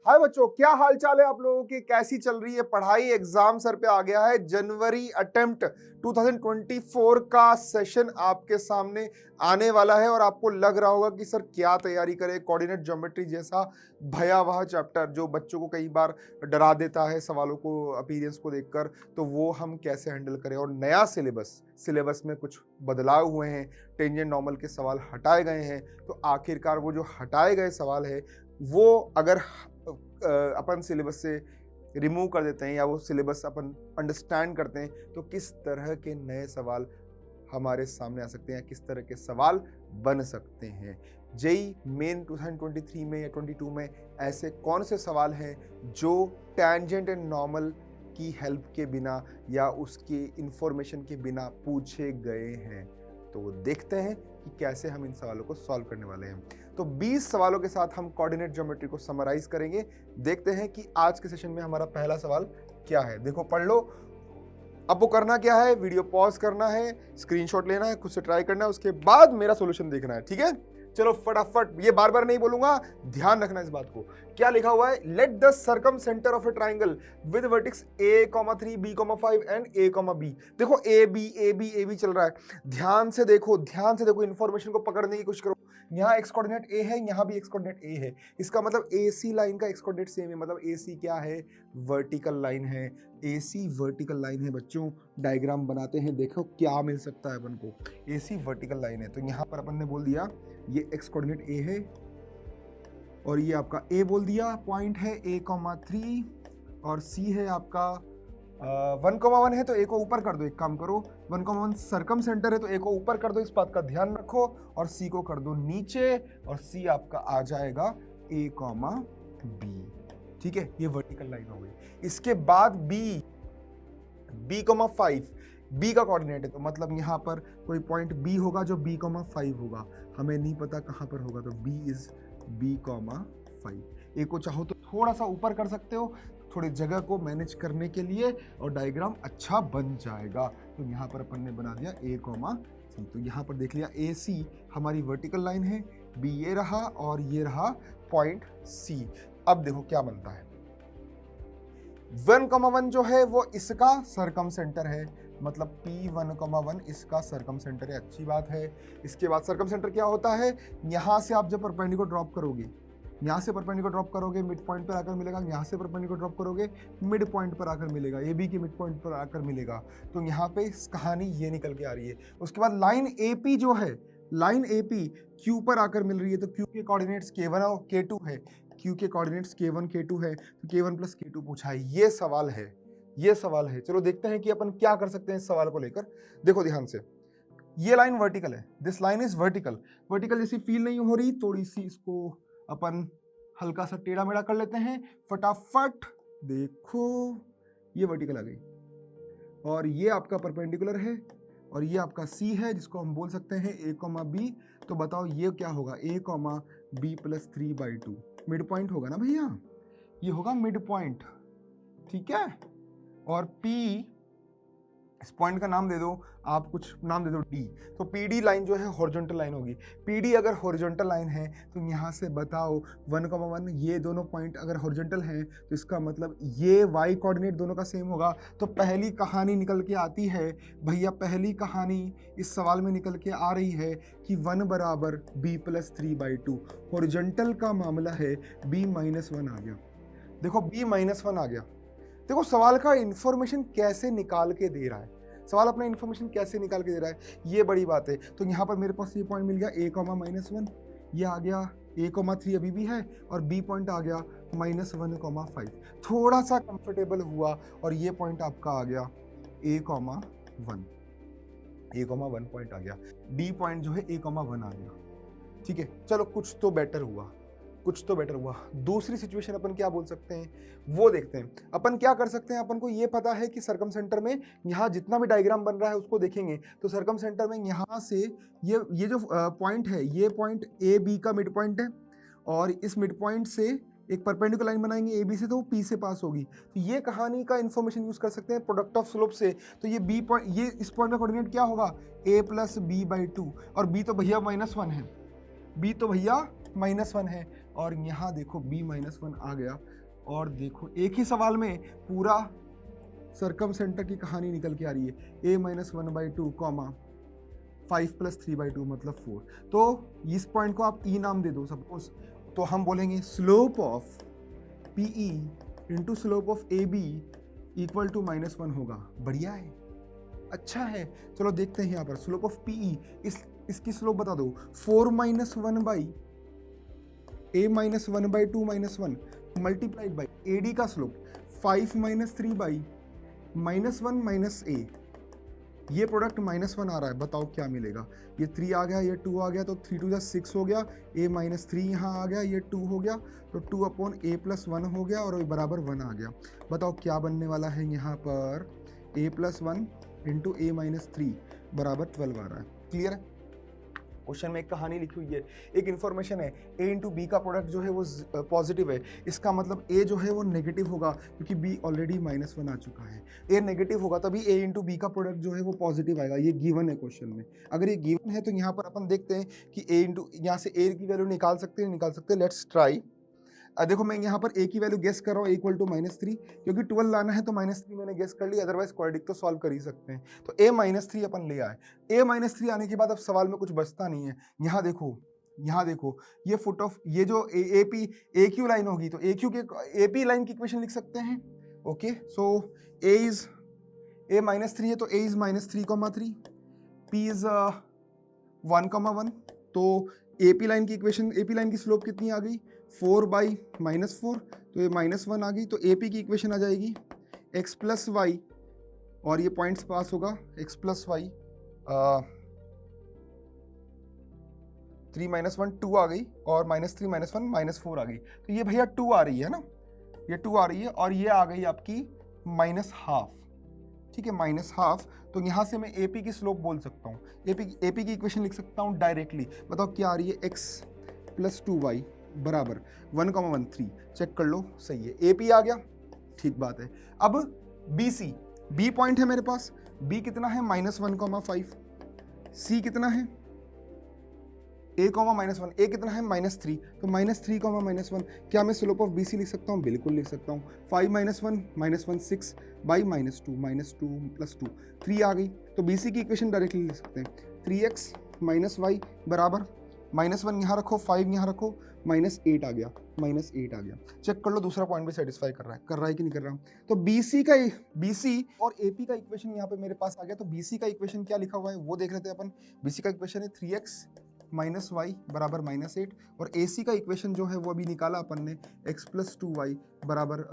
हाय बच्चों, क्या हाल चाल है आप लोगों की? कैसी चल रही है पढ़ाई? एग्जाम सर पे आ गया है। जनवरी अटेम्प्ट 2024 का सेशन आपके सामने आने वाला है और आपको लग रहा होगा कि सर क्या तैयारी करें। कोऑर्डिनेट ज्योमेट्री जैसा भयावह चैप्टर जो बच्चों को कई बार डरा देता है सवालों को, अपीयरेंस को देखकर, तो वो हम कैसे हैंडल करें। और नया सिलेबस में कुछ बदलाव हुए हैं, टेंजेंट नॉर्मल के सवाल हटाए गए हैं। तो आखिरकार वो जो हटाए गए सवाल है वो अगर अपन सिलेबस से रिमूव कर देते हैं या वो सिलेबस अपन अंडरस्टैंड करते हैं तो किस तरह के नए सवाल हमारे सामने आ सकते हैं, किस तरह के सवाल बन सकते हैं। जेई मेन 2023 में या 22 में ऐसे कौन से सवाल हैं जो टेंजेंट एंड नॉर्मल की हेल्प के बिना या उसकी इंफॉर्मेशन के बिना पूछे गए हैं। तो देखते हैं कि कैसे हम इन सवालों को सॉल्व करने वाले हैं। तो 20 सवालों के साथ हम कोऑर्डिनेट ज्योमेट्री को समराइज करेंगे। देखते हैं कि आज के सेशन में हमारा पहला सवाल क्या है। देखो, पढ़ लो। अब वो करना क्या है, वीडियो पॉज करना है, स्क्रीनशॉट लेना है, खुद से ट्राई करना है, उसके बाद मेरा सॉल्यूशन देखना है। ठीक है, चलो फटाफट, ये बार बार नहीं बोलूंगा, ध्यान रखना इस बात को। क्या लिखा हुआ है? Let the circum centre of A triangle with vertex a,3 b,5 and a,b। देखो a b चल रहा है। ध्यान से देखो, इंफॉर्मेशन को पकड़ने की कोशिश करो। यहाँ एक्स कोऑर्डिनेट a है, यहाँ भी एक्स कोऑर्डिनेट a है। इसका मतलब AC लाइन का एक्स कोऑर्डिनेट सेम है, मतलब AC क्या है? वर्टिकल लाइन है। AC वर्टिकल लाइन है बच्चों। डायग्राम बनाते हैं, देखो क्या मिल सकता है अपन को। AC वर्टिकल लाइन है, तो यहाँ पर अपन ने बोल दिया ये एक्स कोऑर्डिनेट a है और ये आपका a बोल दिया, पॉइंट है a,3 और c है आपका 1,1 है, तो a को ऊपर कर दो। एक काम करो, 1,1 सर्कम सेंटर है तो a को ऊपर कर दो, इस बात का ध्यान रखो, और c को कर दो नीचे, और c आपका आ जाएगा a, b। ठीक है, ये वर्टिकल लाइन हो गई। इसके बाद b,5 b का कोऑर्डिनेट है, तो मतलब यहाँ पर कोई पॉइंट b होगा जो b,5 होगा। हमें नहीं पता कहाँ पर होगा, तो b इज b,5। a को चाहो तो थोड़ा सा ऊपर कर सकते हो, थोड़ी जगह को मैनेज करने के लिए, और डायग्राम अच्छा बन जाएगा। तो यहाँ पर अपन ने बना दिया a,c। तो यहाँ पर देख लिया AC हमारी वर्टिकल लाइन है, b ये रहा और ये रहा पॉइंट C। अब देखो क्या बनता है। 1,1 जो है वो इसका सरकम सेंटर है, मतलब P1,1 इसका सरकम सेंटर है। अच्छी बात है। इसके बाद सरकम सेंटर क्या होता है? यहाँ से आप जब परपेंडिकुलर ड्रॉप करोगे, यहाँ से परपेंडिकुलर ड्रॉप करोगे, मिड पॉइंट पर आकर मिलेगा। यहाँ से परपेंडिकुलर ड्रॉप करोगे, मिड पॉइंट पर आकर मिलेगा, AB के मिड पॉइंट पर आकर मिलेगा। तो यहाँ पे कहानी ये निकल के आ रही है। उसके बाद लाइन AP जो है, लाइन AP Q पर आकर मिल रही है, तो Q के कोऑर्डिनेट्स K1 और K2 है। Q के कोऑर्डिनेट्स K1 K2 है, तो K1 प्लस K2 पूछा है। ये सवाल है। चलो देखते हैं कि अपन क्या कर सकते हैं इस सवाल को लेकर। देखो ध्यान से, ये लाइन वर्टिकल है, दिस लाइन इज वर्टिकल जैसी फील नहीं हो रही, थोड़ी सी इसको अपन हल्का सा टेढ़ा मेढ़ा कर लेते हैं। फटाफट देखो, ये वर्टिकल आ गई और ये आपका परपेंडिकुलर है और ये आपका C है, जिसको हम बोल सकते हैं a, b। तो बताओ ये क्या होगा? a, b plus 3/2 mid point होगा ना भैया, ये होगा मिड पॉइंट। ठीक है, और P, इस पॉइंट का नाम दे दो, आप कुछ नाम दे दो D। तो PD लाइन जो है हॉरिजॉन्टल लाइन होगी। PD अगर हॉरिजॉन्टल लाइन है तो यहाँ से बताओ 1,1 ये दोनों पॉइंट अगर हॉरिजॉन्टल हैं तो इसका मतलब ये y कोऑर्डिनेट दोनों का सेम होगा। तो पहली कहानी निकल के आती है भैया, पहली कहानी इस सवाल में निकल के आ रही है कि 1 बराबर b प्लस 3/2। हॉरिजॉन्टल का मामला है, b-1 आ गया। देखो b-1 आ गया। देखो सवाल का इंफॉर्मेशन कैसे निकाल के दे रहा है, सवाल अपना इंफॉर्मेशन कैसे निकाल के दे रहा है, ये बड़ी बात है। तो यहाँ पर मेरे पास ये पॉइंट मिल गया a,-1, ये आ गया a,3 अभी भी है, और b पॉइंट आ गया -1,5। थोड़ा सा कंफर्टेबल हुआ और ये पॉइंट आपका आ गया a,1 पॉइंट आ गया, d पॉइंट जो है a,1 आ गया। ठीक है, चलो कुछ तो बेटर हुआ। दूसरी सिचुएशन अपन क्या बोल सकते हैं वो देखते हैं। अपन क्या कर सकते हैं, अपन को ये पता है कि सरकम सेंटर में यहाँ जितना भी डायग्राम बन रहा है उसको देखेंगे तो सरकम सेंटर में यहाँ से ये जो पॉइंट है, ये पॉइंट AB का मिड पॉइंट है, और इस मिड पॉइंट से एक परपेंडिकुलर लाइन बनाएंगे AB से, तो वो P से पास होगी। तो ये कहानी का इन्फॉर्मेशन यूज कर सकते हैं प्रोडक्ट ऑफ स्लोप से। तो ये B पॉइंट, ये इस पॉइंट का कोऑर्डिनेट क्या होगा? a प्लस b/2, और b तो भैया -1 है, b तो भैया -1 है। और यहाँ देखो b माइनस वन आ गया, और देखो एक ही सवाल में पूरा सरकम सेंटर की कहानी निकल के आ रही है। a minus one by two comma 5 plus 3/2 मतलब 4। तो इस पॉइंट को आप e नाम दे दो सपोज, तो हम बोलेंगे slope of PE into slope of AB equal to -1 होगा। बढ़िया है, अच्छा है। चलो देखते हैं यहाँ पर स्लोप ऑफ PE, इसकी स्लोप बता दो। 4 minus one by a minus one by two minus one multiplied by AD का slope 5 minus 3 by -1 minus a। ये प्रोडक्ट -1 आ रहा है, बताओ क्या मिलेगा। ये 3 आ गया, ये 2 आ गया, तो 3 2 6 हो गया। a माइनस 3 यहाँ आ गया, ये 2 हो गया, तो 2 अपॉन a प्लस 1 हो गया, और बराबर 1 आ गया। बताओ क्या बनने वाला है यहाँ पर। a plus 1 into a minus 3 बराबर 12 आ रहा है। क्लियर है। क्वेश्चन में एक कहानी लिखी हुई है, एक इन्फॉर्मेशन है, a इंटू बी का प्रोडक्ट जो है वो पॉजिटिव है। इसका मतलब a जो है वो नेगेटिव होगा, क्योंकि b ऑलरेडी -1 आ चुका है। a नेगेटिव होगा तभी a इंटू बी का प्रोडक्ट जो है वो पॉजिटिव आएगा। ये गिवन है क्वेश्चन में। अगर ये गिवन है तो यहाँ पर अपन देखते हैं कि a इंटू, यहाँ से a की वैल्यू निकाल सकते हैं। Let's try. देखो मैं यहाँ पर a की वैल्यू गेस कर रहा हूँ इक्वल टू -3, क्योंकि 12 लाना है तो -3 मैंने गेस कर लिया, अदरवाइज क्वाड्रेटिक तो सॉल्व कर ही सकते हैं। तो a-3 अपन ले आए। a-3 आने के बाद अब सवाल में कुछ बचता नहीं है। यहाँ देखो ये फुट ऑफ, ये जो AQ लाइन होगी, तो AQ के AP लाइन की इक्वेशन लिख सकते हैं। ओके, सो a-3 है तो a इज -3,3, p इज 1,1। तो AP लाइन की इक्वेशन, AP लाइन की स्लोप कितनी आ गई, 4 बाई -4, तो ये -1 आ गई। तो AP की इक्वेशन आ जाएगी x प्लस वाई, और ये पॉइंट्स पास होगा, x प्लस वाई 3 -1 2 आ गई, और -3 -1 -4 आ गई। तो ये भैया 2 आ रही है ना, ये 2 आ रही है, और ये आ गई आपकी -1/2। ठीक है, -1/2। तो यहाँ से मैं AP की स्लोप बोल सकता हूँ, AP की इक्वेशन लिख सकता हूँ डायरेक्टली। बताओ क्या आ रही है, x प्लस 2y बराबर 1,13। चेक कर लो, सही है। AP आ गया, ठीक बात है। अब BC, B पॉइंट है मेरे पास, B कितना है -1,5, C कितना है a, -1, a कितना है -3, तो -3, -1। क्या मैं स्लोप ऑफ BC लिख सकता हूँ? बिल्कुल लिख सकता हूँ। 5 -1 6 बाई -2 प्लस 2 3 आ गई। तो BC की इक्वेशन डायरेक्टली लिख सकते हैं, 3x माइनस वाई बराबर -1 यहाँ रखो, 5 यहाँ रखो, -8 आ गया, -8 आ गया। चेक कर लो दूसरा पॉइंट भी सेटिस्फाई कर रहा है कि नहीं कर रहा। तो BC और AP का इक्वेशन यहाँ पे मेरे पास आ गया। तो BC का इक्वेशन क्या लिखा हुआ है वो देख लेते हैं अपन। BC का इक्वेशन है 3x माइनस वाई बराबर -8, और AC का इक्वेशन जो है वो अभी निकाला अपन ने, x प्लस 2y बराबर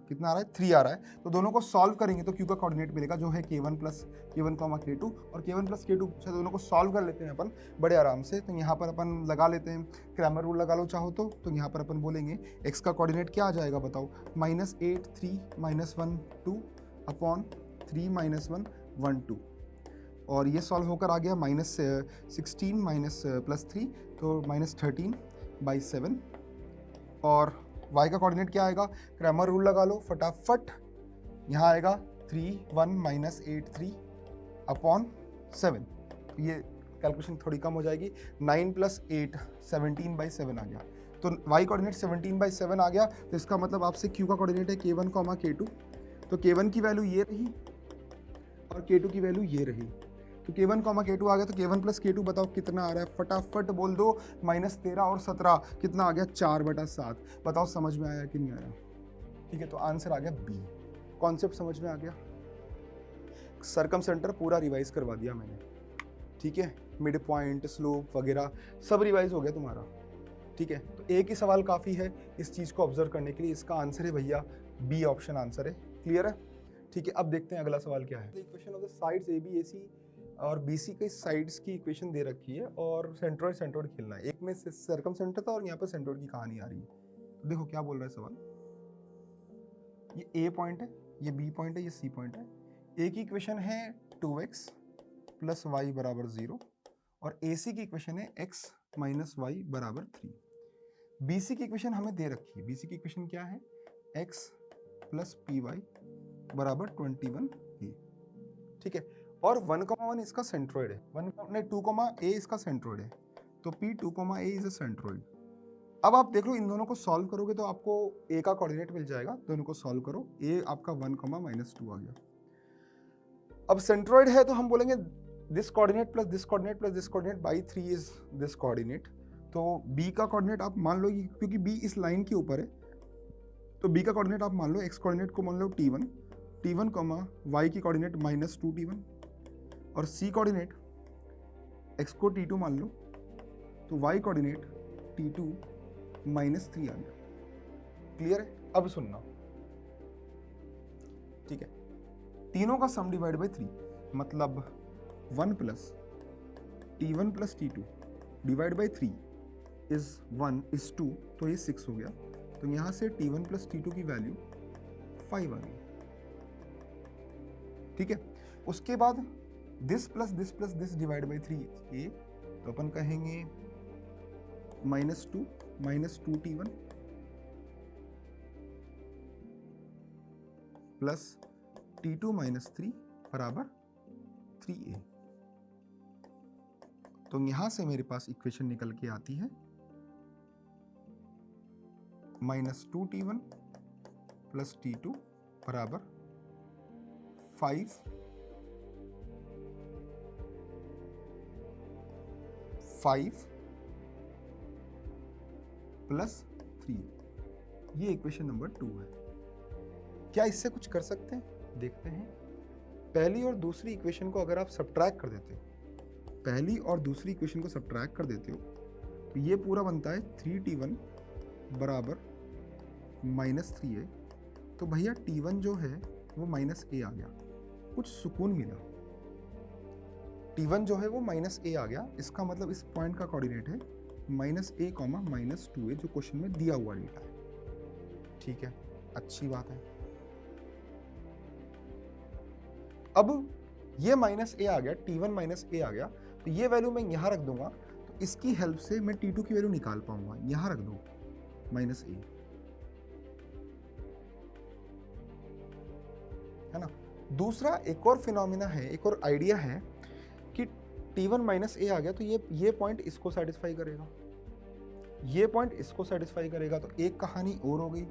कितना आ रहा है, 3 आ रहा है। तो दोनों को सॉल्व करेंगे तो Q का कोऑर्डिनेट मिलेगा जो है K1 K2, और K1 प्लस K2 पूछा, दोनों को सॉल्व कर लेते हैं अपन बड़े आराम से। तो यहाँ पर अपन लगा लेते हैं, क्रैमर रूल लगा लो चाहो तो यहाँ पर अपन बोलेंगे x का कोऑर्डिनेट क्या आ जाएगा बताओ, -8 3 -1 2 अपॉन 3 -1 1 2, और ये सॉल्व होकर आ गया -16 प्लस 3, तो -13/7। और y का कोऑर्डिनेट क्या आएगा, क्रैमर रूल लगा लो फटाफट। यहाँ आएगा 3 1 -8 3 अपॉन 7। ये कैलकुलेशन थोड़ी कम हो जाएगी, 9 + 8 17/7 आ गया। तो y कोऑर्डिनेट 17/7 आ गया। तो इसका मतलब आपसे q का कोऑर्डिनेट है K1, K2। तो K1 की वैल्यू ये रही और K2 की वैल्यू ये रही। तो K1, K2 आ गया। तो K1 + K2 बताओ कितना आ रहा है, फटाफट बोल दो। -13 और 17 कितना आ गया, 4/7। बताओ समझ में आया कि नहीं आया। ठीक है, तो आंसर आ गया B। कॉन्सेप्ट समझ में आ गया। सरकम सेंटर पूरा रिवाइज करवा दिया मैंने। ठीक है, मिड पॉइंट, स्लोप वगैरह सब रिवाइज हो गया तुम्हारा। ठीक है, तो एक ही सवाल काफ़ी है इस चीज़ को ऑब्जर्व करने के लिए। इसका आंसर है भैया B ऑप्शन आंसर है। क्लियर है। ठीक है, अब देखते हैं अगला सवाल क्या है। Equation of the sides AB AC और BC के साइड्स की इक्वेशन दे रखी है, और सेंट्रोइड खेलना है। एक में सरकम सेंटर था और यहाँ पर सेंट्रोइड की कहानी आ रही है। तो देखो क्या बोल रहा है सवाल। ये A पॉइंट है, ये B पॉइंट है, ये C पॉइंट है। A की इक्वेशन है 2x + y = 0, और AC की इक्वेशन है x - y = 3। BC की इक्वेशन हमें दे रखी है। BC की इक्वेशन क्या है, x + py = 21a। ठीक है, और 1,1 इसका सेंट्रोइड है, 2, A इसका सेंट्रोइड है। तो P 2, A is a centroid. अब आप देख लो, इन दोनों को सॉल्व करोगे तो आपको ए का कोऑर्डिनेट मिल जाएगा, दोनों को सॉल्व करो, ए आपका 1, -2 आ गया। अब सेंट्रोइड है तो हम बोलेंगे this coordinate plus this coordinate plus this coordinate by 3 is this coordinate. तो बी का कोऑर्डिनेट आप मान लो, क्योंकि बी इस लाइन के ऊपर है, तो बी का कोऑर्डिनेट आप मान लो, एक्स कोऑर्डिनेट को मान लो t1 वाई की कोऑर्डिनेट -2t1, और सी कोऑर्डिनेट एक्स को t2 मान लो, तो वाई कोऑर्डिनेट t2 -3 आ गया। क्लियर है? अब सुनना, ठीक है, तीनों का सम डिवाइड बाई 3, मतलब 1 plus t1 plus t2 divide by 3 is 1 is 2, तो ये 6 हो गया। तो यहां से t1 प्लस t2 की वैल्यू 5 आ गई। ठीक है, उसके बाद this plus this divide by 3 ये, तो अपन कहेंगे -2 प्लस t2 -3 बराबर 3a। तो यहां से मेरे पास इक्वेशन निकल के आती है -2t1 प्लस t2 बराबर 5 प्लस 3। ये इक्वेशन नंबर 2 है। क्या इससे कुछ कर सकते हैं? देखते हैं। पहली और दूसरी इक्वेशन को अगर आप सब्ट्रैक्ट कर देते हो, पहली और दूसरी इक्वेशन को सब्ट्रैक्ट कर देते हो, तो ये पूरा बनता है 3t1 बराबर -3a। तो भैया t1 जो है वो -a आ गया, कुछ सुकून मिला। t1 जो है वो -a आ गया, इसका मतलब इस पॉइंट का कोऑर्डिनेट है -a, -2a, जो क्वेश्चन में दिया हुआ डेटा है। ठीक है, अच्छी बात है। अब ये -a आ गया, t1 -a आ गया, तो ये वैल्यू मैं यहां रख दूंगा, तो इसकी हेल्प से मैं t2 की वैल्यू निकाल पाऊंगा। यहां रख दो -a, है ना। दूसरा एक और फिनोमिना है, एक और आइडिया है कि t1 -a आ गया, तो ये पॉइंट इसको सेटिस्फाई करेगा, ये पॉइंट इसको सेटिस्फाई करेगा। तो एक कहानी और हो गई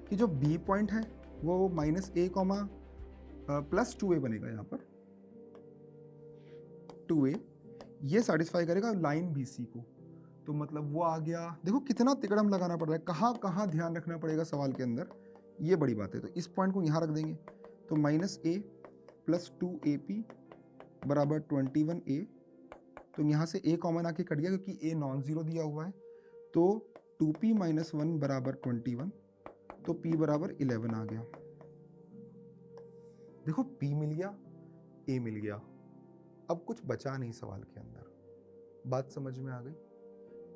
कि जो b पॉइंट है वो -a, प्लस 2a बनेगा, यहाँ पर 2a, ये सेटिस्फाई करेगा लाइन BC को। तो मतलब वो आ गया। देखो कितना तिकड़म लगाना पड़ रहा है, कहाँ कहाँ ध्यान रखना पड़ेगा सवाल के अंदर, ये बड़ी बात है। तो इस पॉइंट को यहाँ रख देंगे, तो -a प्लस 2ap बराबर 21a। तो यहाँ से a कॉमन आके कट गया क्योंकि a नॉन जीरो दिया हुआ है, तो 2p - 1 बराबर 21, तो p बराबर 11 आ गया। देखो p मिल गया, a मिल गया, अब कुछ बचा नहीं सवाल के अंदर। बात समझ में आ गई?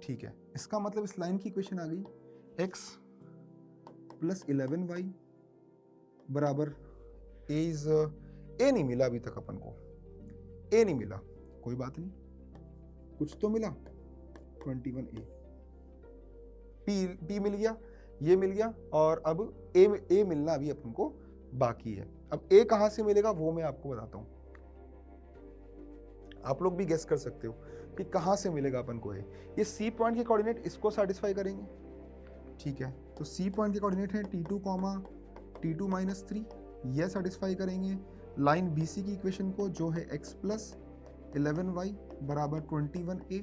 ठीक है, इसका मतलब इस लाइन की इक्वेशन आ गई x प्लस 11y बराबर a नहीं मिला अभी तक अपन को, a नहीं मिला, कोई बात नहीं, कुछ तो मिला 21a। p मिल गया, ये मिल गया, और अब a मिलना अभी अपन को बाकी है। अब a कहां से मिलेगा वो मैं आपको बताता हूं, आप लोग भी गेस कर सकते हो कि कहां से मिलेगा अपन को a। ये c पॉइंट के कोऑर्डिनेट इसको सेटिस्फाई करेंगे। ठीक है, तो c पॉइंट के कोऑर्डिनेट है t2, t2 -3, यह सेटिस्फाई करेंगे लाइन BC की इक्वेशन को, जो है x प्लस 11y बराबर 21a।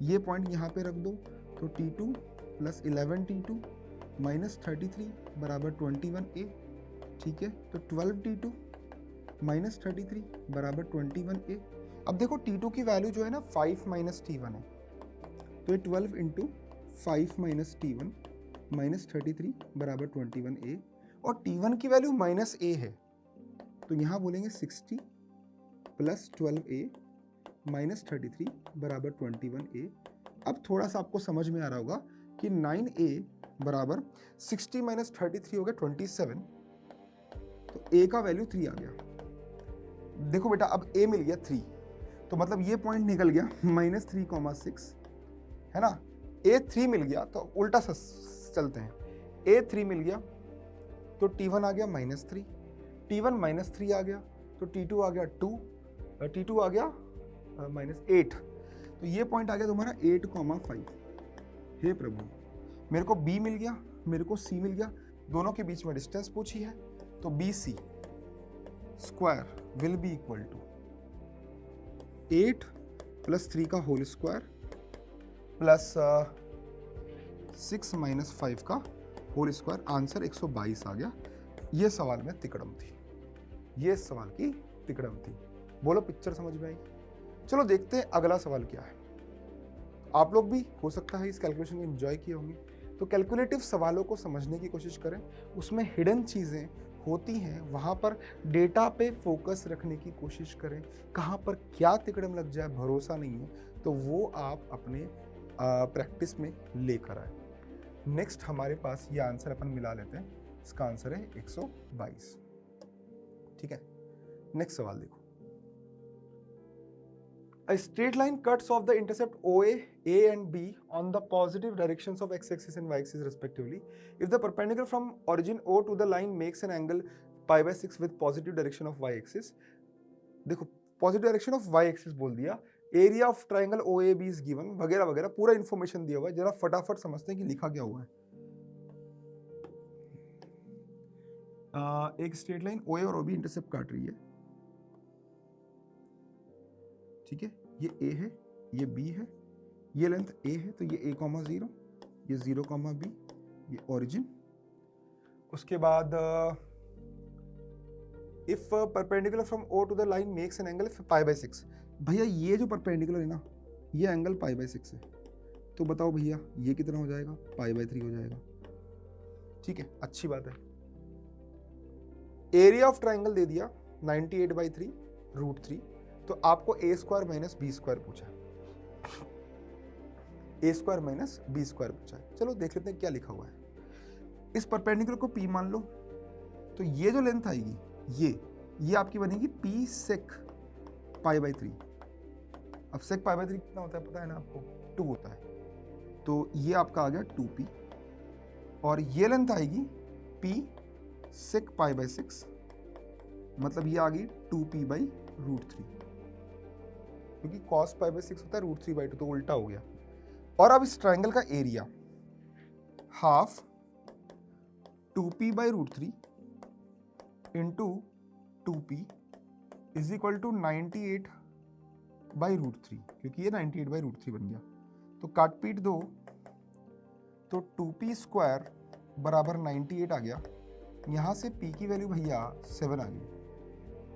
ये पॉइंट यहाँ पे रख दो, तो t2 प्लस 11t2 -33 बराबर 21a। ठीक है, तो 12t2 -33 बराबर 21a। अब देखो t2 की वैल्यू जो है ना 5 - t1 है, तो ये 12 × 5 - t1 -33 बराबर 21a, और t1 की वैल्यू -a है, तो यहाँ बोलेंगे 60 प्लस 12a -33 बराबर 21a। अब थोड़ा सा आपको समझ में आ रहा होगा कि 9a बराबर 60 - 33 हो गया 27, तो a का वैल्यू 3 आ गया। देखो बेटा, अब a मिल गया 3, तो मतलब ये पॉइंट निकल गया -3,6, है ना। a 3 मिल गया, तो उल्टा चलते हैं, a 3 मिल गया तो t1 आ गया -3, t1 -3 आ गया तो t2 आ गया 2, t2 आ गया -8, तो ये पॉइंट आ गया तुम्हारा 8,5। हे प्रभु, मेरे को बी मिल गया, मेरे को सी मिल गया, दोनों के बीच में डिस्टेंस पूछी है, तो B C square will be equal to 8 + 3 का होल स्क्वायर प्लस 6 - 5 का होल स्क्वायर। आंसर 122 आ गया। ये सवाल में तिकड़म थी, ये सवाल की तिकड़म थी। बोलो पिक्चर समझ में आई? चलो देखते हैं अगला सवाल क्या है। आप लोग भी हो सकता है इस कैलकुलेशन को एंजॉय किए होंगे, तो कैलकुलेटिव सवालों को समझने की कोशिश करें। उसमें हिडन चीज़ें होती हैं, वहाँ पर डेटा पे फोकस रखने की कोशिश करें। कहाँ पर क्या तिकड़म लग जाए भरोसा नहीं है, तो वो आप अपने प्रैक्टिस में लेकर आए। नेक्स्ट हमारे पास ये आंसर अपन मिला लेते हैं। इसका आंसर है 122। ठीक है, नेक्स्ट सवाल देखो। A straight line cuts off the intercept OA, A and B on the positive directions of x-axis and y-axis respectively. If the perpendicular from origin O to the line makes an angle π/6 with positive direction of y-axis. देखो positive direction of y-axis बोल दिया, area of triangle OAB is given, वगैरह वगैरह पूरा information दिया हुआ है। जरा फटाफट समझते हैं कि लिखा क्या हुआ है। एक स्ट्रेट लाइन OA और OB इंटरसेप्ट काट रही है, ठीक है। ये A है, ये B है, ये लेंथ A है, तो ये A,0, ये 0,B, ये ओरिजिन। उसके बाद if perpendicular from O to the line makes an angle π/6। भैया ये जो परपेंडिकुलर है ना, ये एंगल π/6 है, तो बताओ भैया ये कितना हो जाएगा? π/3 हो जाएगा। ठीक है, अच्छी बात है। एरिया ऑफ ट्राइंगल दे दिया 98/3 √3, तो आपको A² - B² पूछा है, A² - B² पूछा है। चलो देख लेते हैं क्या लिखा हुआ है। इस परपेंडिकुलर को P मान लो, तो ये जो लेंथ आएगी ये आपकी बनेगी P sec π/3। अब sec π/3 कितना होता है पता है ना आपको? 2 होता है, तो ये आपका आ गया 2P, और ये लेंथ आएगी P sec π/6, मतलब ये आ गई 2P/√3, क्योंकि cos π/6 होता है √3/2, तो उल्टा हो गया। और अब इस ट्राइंगल का area half 2P/√3 into 2P is equal to 98/√3, क्योंकि ये 98/√3 बन गया। तो काट पीट दो, तो 2P² बराबर 98 आ गया। यहाँ से P की वैल्यू भैया 7 आ गई,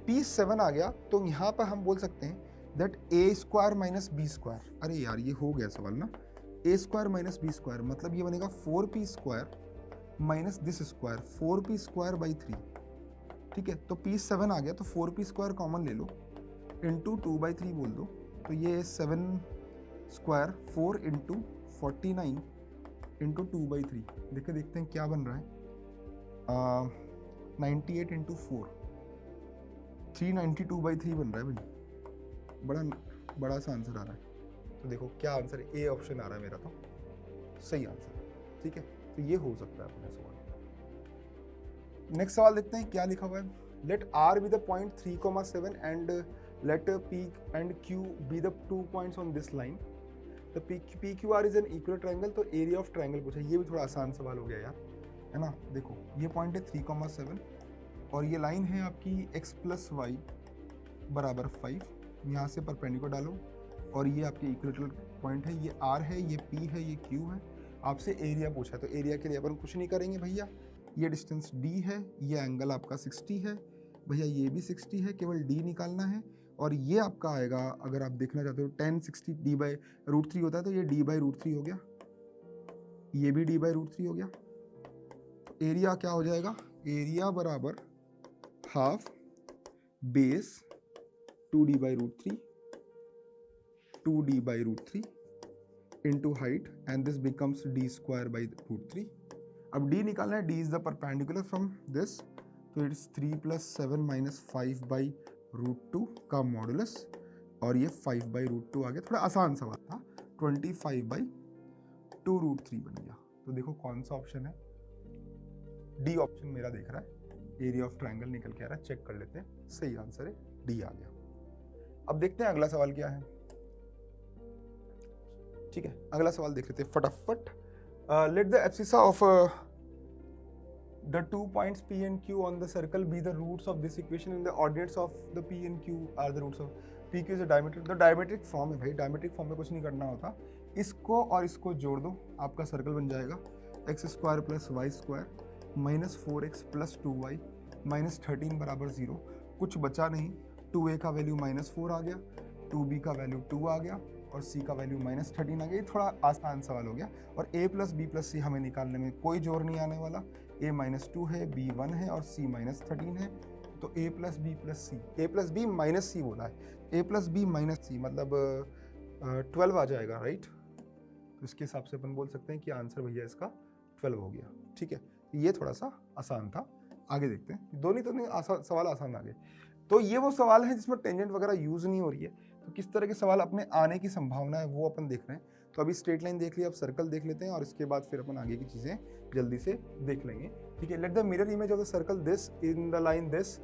P 7 आ गया, तो यहाँ पर हम बोल सकते हैं दैट A² - B²। अरे यार ये हो गया सवाल ना, A² - B², मतलब ये बनेगा 4P² minus this square 4P²/3। ठीक है, तो P 7 आ गया, तो 4P² कॉमन ले लो, इंटू 2/3 बोल दो, तो ये 7² 4 इंटू 49 इंटू 2/3। देखते हैं क्या बन रहा है। 98 इंटू 4 392/3 बन रहा है भाई, बड़ा सा आंसर आ रहा है। तो देखो क्या आंसर है, ए ऑप्शन आ रहा है मेरा, तो सही आंसर है। ठीक है, तो ये हो सकता है अपने सवाल। नेक्स्ट सवाल देखते हैं क्या लिखा हुआ है। Let R be the point 3,7 and let P and Q be the 2 points on this line. The PQR is an equal triangle, तो एरिया ऑफ ट्राइंगल पूछा। ये भी थोड़ा आसान सवाल हो गया यार, है ना। देखो ये पॉइंट है 3,7 और ये लाइन है आपकी x + y = 5। यहाँ से परपेंडिकुलर डालो और ये आपके इक्वेटोरियल पॉइंट है, ये R है, ये P है, ये Q है। आपसे एरिया पूछा है, तो एरिया के लिए अपन कुछ नहीं करेंगे भैया। ये डिस्टेंस D है, ये एंगल आपका 60 है भैया, ये भी 60 है, केवल D निकालना है। और ये आपका आएगा, अगर आप देखना चाहते हो 10 60 D/√3 होता है, तो ये D/√3 हो गया, ये भी D/√3 हो गया। एरिया क्या हो जाएगा? एरिया बराबर half base 2D/√3 into height, and this becomes D² / √3। अब D निकालना है, D is the perpendicular from this, तो इट्स 3 + 7 - 5/√2 का मॉडुलस, और ये 5/√2 आ गया। थोड़ा आसान सवाल था, 25/2√3 बन गया। तो देखो कौन सा ऑप्शन है, डी ऑप्शन मेरा देख रहा है। एरिया ऑफ ट्राइंगल निकल के आ रहा है, चेक कर लेते हैं। सही आंसर है डी आ गया। अब देखते हैं अगला सवाल क्या है। ठीक है, अगला सवाल देख लेते हैं फटाफट। Let the abscissa of the 2 points P and Q on the circle be the roots of this equation and the ordinates of the P and Q are the roots of PQ is a diametric. तो diametric form है भाई, diametric form में कुछ नहीं करना होता, इसको और इसको जोड़ दो, आपका सर्कल बन जाएगा X square plus Y square minus 4x plus 2y minus 13 बराबर 0, कुछ बचा नहीं, 2a का वैल्यू माइनस 4 आ गया, 2b का वैल्यू 2 आ गया और c का वैल्यू माइनस 13 आ गया। ये थोड़ा आसान सवाल हो गया और a प्लस बी प्लस सी हमें निकालने में कोई जोर नहीं आने वाला, a माइनस 2 है, b 1 है और c माइनस 13 है, तो a plus B plus C, a plus B minus C बोला है, a plus B minus C मतलब 12 आ जाएगा, राइट। तो इसके हिसाब से अपन बोल सकते हैं कि आंसर भैया इसका 12 हो गया, ठीक है। ये थोड़ा सा आसान था, आगे देखते हैं, दोनों सवाल आसान आ गए। तो ये वो सवाल है जिसमें टेंजेंट वगैरह यूज नहीं हो रही है, तो किस तरह के सवाल अपने आने की संभावना है वो अपन देख रहे हैं। तो अभी स्ट्रेट लाइन देख लिया, अब सर्कल देख लेते हैं और इसके बाद फिर अपन आगे की चीजें जल्दी से देख लेंगे, ठीक है। Let the mirror image of the circle this in the line this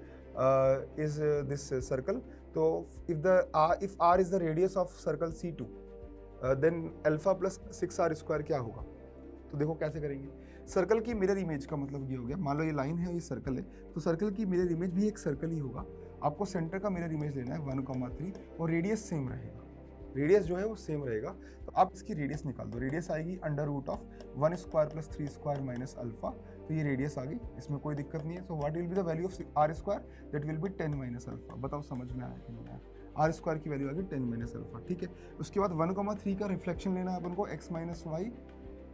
is this circle. तो if r is the radius of circle C2 then alpha plus 6r square क्या होगा। तो देखो कैसे करेंगे, सर्कल की मिरर इमेज का मतलब ये हो गया, मान लो ये लाइन है और ये सर्कल है, तो सर्कल की मिरर इमेज भी एक सर्कल ही होगा। आपको सेंटर का मिरर इमेज लेना है 1,3 और रेडियस सेम रहेगा, रेडियस जो है वो सेम रहेगा। तो आप इसकी रेडियस निकाल दो, रेडियस आएगी under root of 1 square plus 3 square minus alpha, तो ये रेडियस आ गई, इसमें कोई दिक्कत नहीं है। So what will be the value of r square, that will be 10 minus alpha. बताओ समझ में आया कि नहीं आया, r स्क्वायर की वैल्यू आ गई 10 माइनस अल्फा, ठीक है। उसके बाद 1,3 का रिफ्लेक्शन लेना है अपन को x minus Y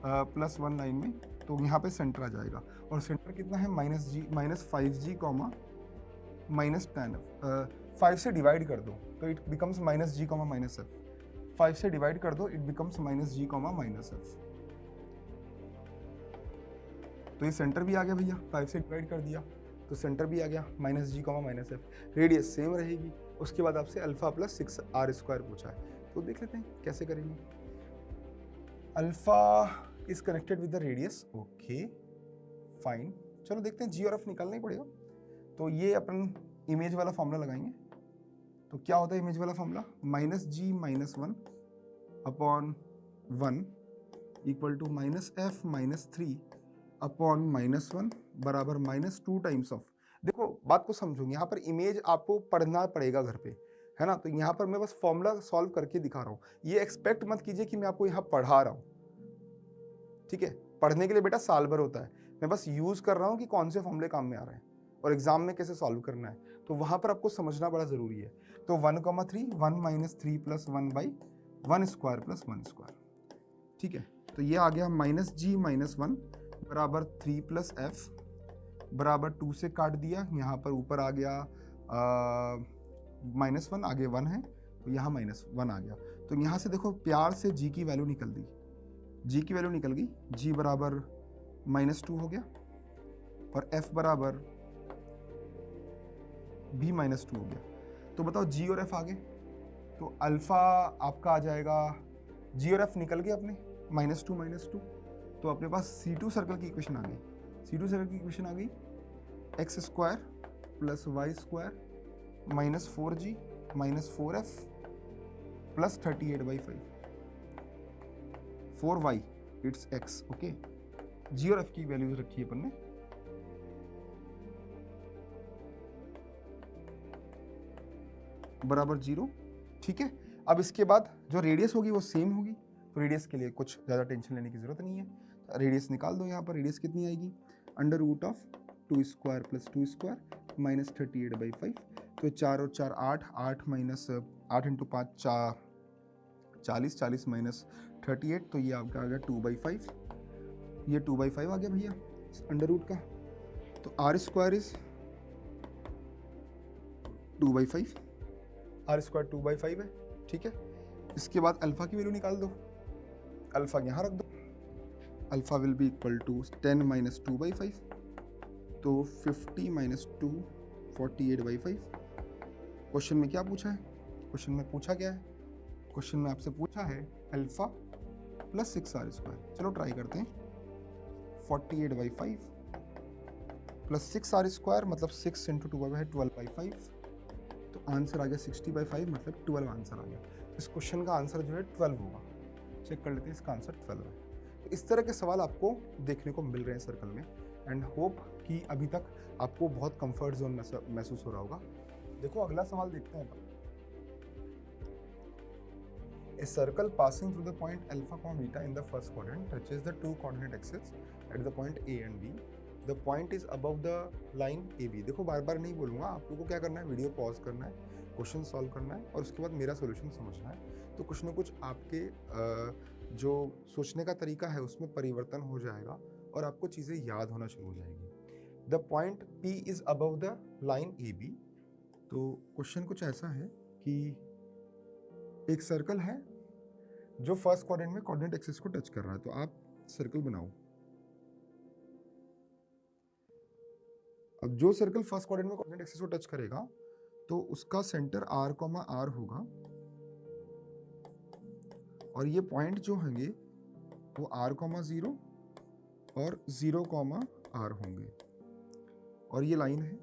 plus 1 line में, तो यहाँ पे सेंटर आ जाएगा और सेंटर कितना है माइनस 5g कॉमा माइनस 10, 5 से डिवाइड कर दो तो it becomes minus G comma minus F, 5 से डिवाइड कर दो it becomes minus G comma minus F. तो ये सेंटर भी आ गया भैया, 5 से डिवाइड कर दिया तो सेंटर भी आ गया minus G comma minus F, radius same रहेगी। उसके बाद आपसे अल्फा प्लस 6r स्क्वायर पूछा है, तो देख लेते हैं कैसे करेंगे। Alpha is connected with the radius, okay fine, चलो देखते हैं, जी और एफ निकालना ही पड़ेगा। तो ये अपन इमेज वाला फॉर्मूला लगाएंगे, तो क्या होता है इमेज वाला formula, minus G minus 1 upon 1 equal to minus F minus 3 upon minus 1 बराबर माइनस 2 टाइम्स ऑफ। देखो बात को समझो, यहाँ पर इमेज आपको पढ़ना पड़ेगा घर पे, है ना। तो यहाँ पर मैं बस फॉर्मूला सॉल्व करके दिखा रहा हूँ, ये एक्सपेक्ट मत कीजिए कि मैं आपको यहाँ पढ़ा रहा हूँ, ठीक है। पढ़ने के लिए बेटा साल भर होता है, मैं बस यूज कर रहा हूँ कि कौन से फॉर्मूले काम में आ रहे हैं और एग्जाम में कैसे सॉल्व करना है, तो वहां पर आपको समझना बड़ा जरूरी है। तो 1,3 1 minus 3 plus 1 by 1 square plus 1 square, ठीक है। तो ये आ गया माइनस जी माइनस 1 बराबर 3 प्लस एफ बराबर 2 से काट दिया, यहाँ पर ऊपर आ गया माइनस 1, आगे 1 है तो यहाँ माइनस 1 आ गया। तो यहाँ से देखो प्यार से जी की वैल्यू निकल दी, जी की वैल्यू निकल गई, जी बराबर माइनस 2 हो गया और एफ बराबर भी माइनस 2 हो गया। तो बताओ जी और एफ आ गए, तो अल्फा आपका आ जाएगा, जी और एफ निकल गए अपने माइनस 2, तो अपने पास C2 सर्कल की इक्वेशन आ गई, C2 सर्कल की इक्वेशन आ गई X square plus Y square minus 4g minus 4f plus 38/5, 4y it's x, okay. G और एफ की वैल्यू रखी है अपन ने, बराबर 0, ठीक है। अब इसके बाद जो रेडियस होगी वो सेम होगी, तो रेडियस के लिए कुछ ज़्यादा टेंशन लेने की ज़रूरत नहीं है, रेडियस निकाल दो। यहाँ पर रेडियस कितनी आएगी, under root of 2 square plus 2 square minus 38/5, तो 4 और 4 8, 8 माइनस 8 इंटू 5 40, 40 माइनस 38, तो ये आपका आ गया 2/5, ये 2/5 आ गया भैया अंडर रूट का। तो r square is 2/5, r square 2/5 है, ठीक है। इसके बाद अल्फा की वैल्यू निकाल दो, अल्फा यहाँ रख दो, alpha will be equal to 10 minus 2/5, तो 50 माइनस 2 48/5। क्वेश्चन में क्या पूछा है, क्वेश्चन में पूछा क्या है, क्वेश्चन में आपसे पूछा है अल्फा प्लस 6r स्क्वायर। चलो ट्राई करते हैं, 48/5 प्लस 6r स्क्वायर मतलब 6 इंटू 2 है 12/5, तो आंसर आ गया 60/5 मतलब 12 आंसर आ गया। इस क्वेश्चन का आंसर जो है 12 होगा, चेक कर लेते हैं, इसका आंसर 12 है। तो इस तरह के सवाल आपको देखने को मिल रहे हैं सर्कल में, एंड होप कि अभी तक आपको बहुत कंफर्ट जोन महसूस हो रहा होगा। देखो अगला सवाल देखते हैं अपन। A circle passing through the point alpha comma beta in the first quadrant touches the two coordinate axes at the point A and B. The point is above the line AB. देखो बार बार नहीं बोलूँगा, आप लोगों को क्या करना है, video pause करना है, क्वेश्चन सॉल्व करना है और उसके बाद मेरा सॉल्यूशन समझना है। तो कुछ ना कुछ आपके जो सोचने का तरीका है उसमें परिवर्तन हो जाएगा और आपको चीज़ें याद होना शुरू हो जाएगी। The point P is above the line AB। तो क्वेश्चन कुछ ऐसा है कि एक सर्कल है जो फर्स्ट क्वाड्रेंट में कोऑर्डिनेट एक्सिस को टच कर रहा है। तो आप सर्कल बनाओ। अब जो सर्कल फर्स्ट क्वाड्रेंट में कोऑर्डिनेट एक्सिस को टच करेगा तो उसका सेंटर r, r होगा और ये पॉइंट जो होंगे वो r, 0 और 0, r होंगे और ये लाइन है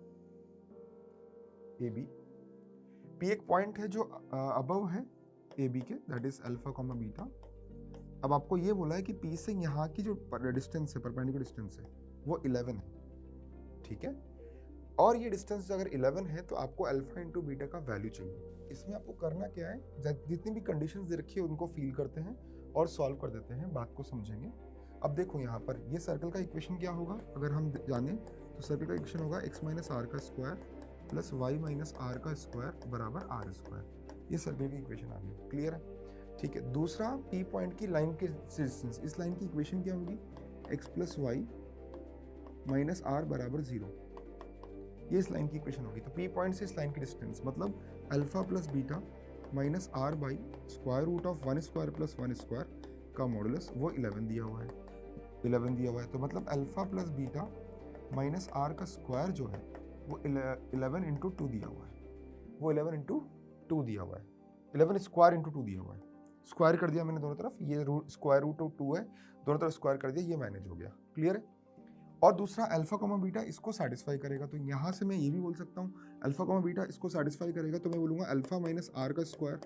AB। P एक पॉइंट है जो अबव है AB के, that is alpha comma beta. अब आपको ये बोला है कि P से यहाँ की जो डिस्टेंस है, परपेंडिकुलर डिस्टेंस है, वो 11 है, ठीक है। और ये डिस्टेंस अगर 11 है तो आपको अल्फा इंटू बीटा का वैल्यू चाहिए। इसमें आपको करना क्या है, जितनी भी कंडीशंस दे रखी है उनको फील करते हैं और सॉल्व कर देते हैं, बात को समझेंगे। अब देखो यहाँ पर ये सर्कल का इक्वेशन क्या होगा, अगर हम जाने तो सर्कल का इक्वेशन होगा x माइनस आर का square plus Y minus R का स्क्वायर बराबर आर स्क्वायर। ये सर्कल की इक्वेशन आ गई, क्लियर है, ठीक है। दूसरा P पॉइंट की लाइन के डिस्टेंस, इस लाइन की इक्वेशन क्या होगी, x plus Y minus R बराबर 0, ये इस लाइन की इक्वेशन होगी। तो P पॉइंट से इस लाइन की डिस्टेंस मतलब alpha plus beta minus R by square root of 1 square plus 1 square का मॉडुलस वो 11 दिया हुआ है, 11 दिया हुआ है। तो मतलब alpha plus beta minus R का स्क्वायर जो है वो 11 इंटू 2 दिया हुआ है, वो 11 इंटू 2 दिया हुआ है, 11 स्क्वायर इंटू 2 दिया हुआ है। स्क्वायर कर दिया मैंने दोनों तरफ, ये स्क्वायर रूट ऑफ 2 है, दोनों तरफ स्क्वायर कर दिया, ये मैनेज हो गया, क्लियर है। और दूसरा अल्फा कॉमा बीटा इसको सेटिस्फाई करेगा, तो यहाँ से मैं ये भी बोल सकता हूँ अल्फा कॉमा बीटा इसको सेटिस्फाई करेगा, तो मैं बोलूँगा अल्फा माइनस आर का square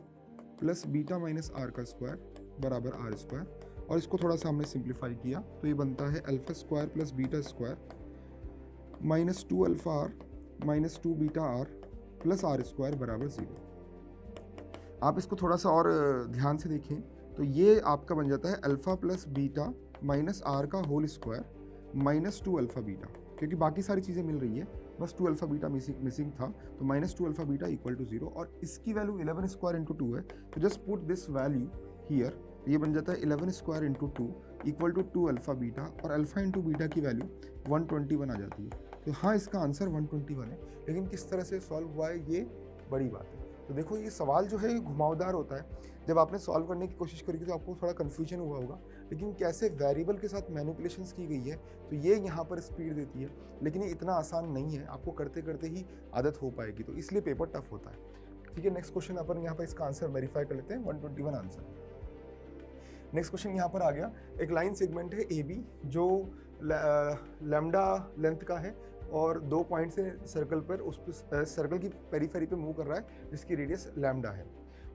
plus beta minus R का स्क्वायर बराबर आर स्क्वायर। और इसको थोड़ा सा हमने सिंप्लीफाई किया तो ये बनता है alpha square plus beta square minus 2 alpha R minus 2 beta R plus R square बराबर 0। आप इसको थोड़ा सा और ध्यान से देखें तो ये आपका बन जाता है alpha plus beta minus R का whole square minus 2 alpha beta, क्योंकि बाकी सारी चीज़ें मिल रही है, बस 2 अल्फा बीटा मिसिंग था, तो minus 2 alpha beta equal to 0। और इसकी वैल्यू 11 स्क्वायर इंटू 2 है, तो just put this value here, ये बन जाता है 11 square into 2 equal to 2 alpha beta, और अल्फा इंटू बीटा की वैल्यू 121 आ जाती है। तो हाँ, इसका आंसर 121 है, लेकिन किस तरह से सॉल्व हुआ है ये बड़ी बात है। तो देखो ये सवाल जो है घुमावदार होता है, जब आपने सॉल्व करने की कोशिश करी तो आपको थोड़ा कन्फ्यूजन हुआ होगा, लेकिन कैसे वेरिएबल के साथ मैनिपुलेशंस की गई है तो ये यहाँ पर स्पीड देती है, लेकिन ये इतना आसान नहीं है, आपको करते करते ही आदत हो पाएगी, तो इसलिए पेपर टफ होता है। ठीक है, नेक्स्ट क्वेश्चन अपन यहाँ पर इसका आंसर वेरीफाई कर लेते हैं, 121 आंसर। नेक्स्ट क्वेश्चन यहाँ पर आ गया, एक लाइन सेगमेंट है AB जो लैम्डा लेंथ का है और 2 पॉइंट से सर्कल पर उस सर्कल की पेरीफेरी पे मूव कर रहा है जिसकी रेडियस लैम्डा है।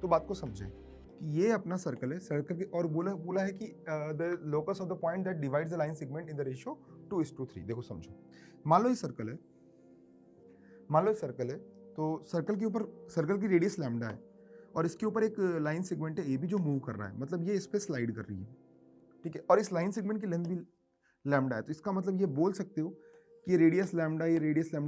तो बात को समझें कि ये अपना सर्कल है, सर्कल की और बोला है कि the locus of the point that divides the line segment in the ratio 2:3। देखो समझो, मान लो ये सर्कल है, तो सर्कल के ऊपर सर्कल की रेडियस लैम्डा है और इसके ऊपर एक लाइन सेगमेंट है AB जो मूव कर रहा है, मतलब ये इस पर स्लाइड कर रही है, ठीक है, और इस लाइन सेगमेंट की लेंथ भी लैम्डा है। तो इसका मतलब ये बोल सकते हो कि ये रेडियस लैम्डा,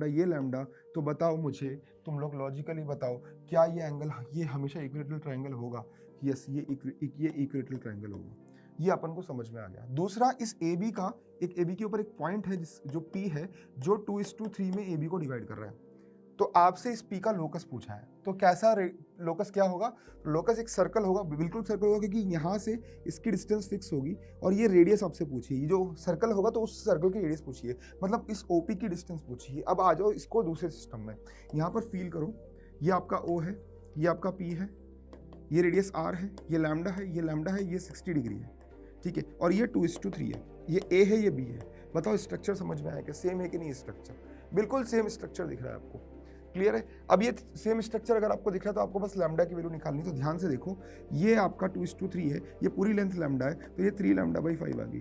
ये लैम्डा, तो बताओ मुझे, तुम लोग लॉजिकली बताओ, क्या ये एंगल ये हमेशा इक्विलेटरल ट्रायंगल होगा? यस, ये इक्विलेटरल ट्रायंगल होगा। ये अपन को समझ में आ गया। दूसरा, इस AB के ऊपर एक पॉइंट है जो P है, जो 2:3 में AB को डिवाइड कर रहा है। तो आपसे इस P का लोकस पूछा है, तो कैसा लोकस क्या होगा? लोकस एक सर्कल होगा, बिल्कुल सर्कल होगा, क्योंकि यहाँ से इसकी डिस्टेंस फिक्स होगी और ये रेडियस आपसे पूछिए, ये जो सर्कल होगा तो उस सर्कल की रेडियस पूछिए, मतलब इस OP की डिस्टेंस पूछिए। अब आ जाओ इसको दूसरे सिस्टम में, यहाँ पर फील करो, ये आपका O है, ये आपका P है, ये रेडियस R है, ये लैम्डा है, ये 60 डिग्री है, ठीक है, और ये 2:3 है, ये A है, ये B है। बताओ स्ट्रक्चर समझ में आया क्या? सेम है कि नहीं? स्ट्रक्चर बिल्कुल सेम स्ट्रक्चर दिख रहा है आपको, क्लियर है। अब ये सेम स्ट्रक्चर अगर आपको दिख रहा है तो आपको बस लैम्डा की वैल्यू निकालनी, तो ध्यान से देखो ये आपका 2:3 है, ये पूरी लेंथ लैम्डा है, तो ये 3 लैम्डा बाई 5 आ गई,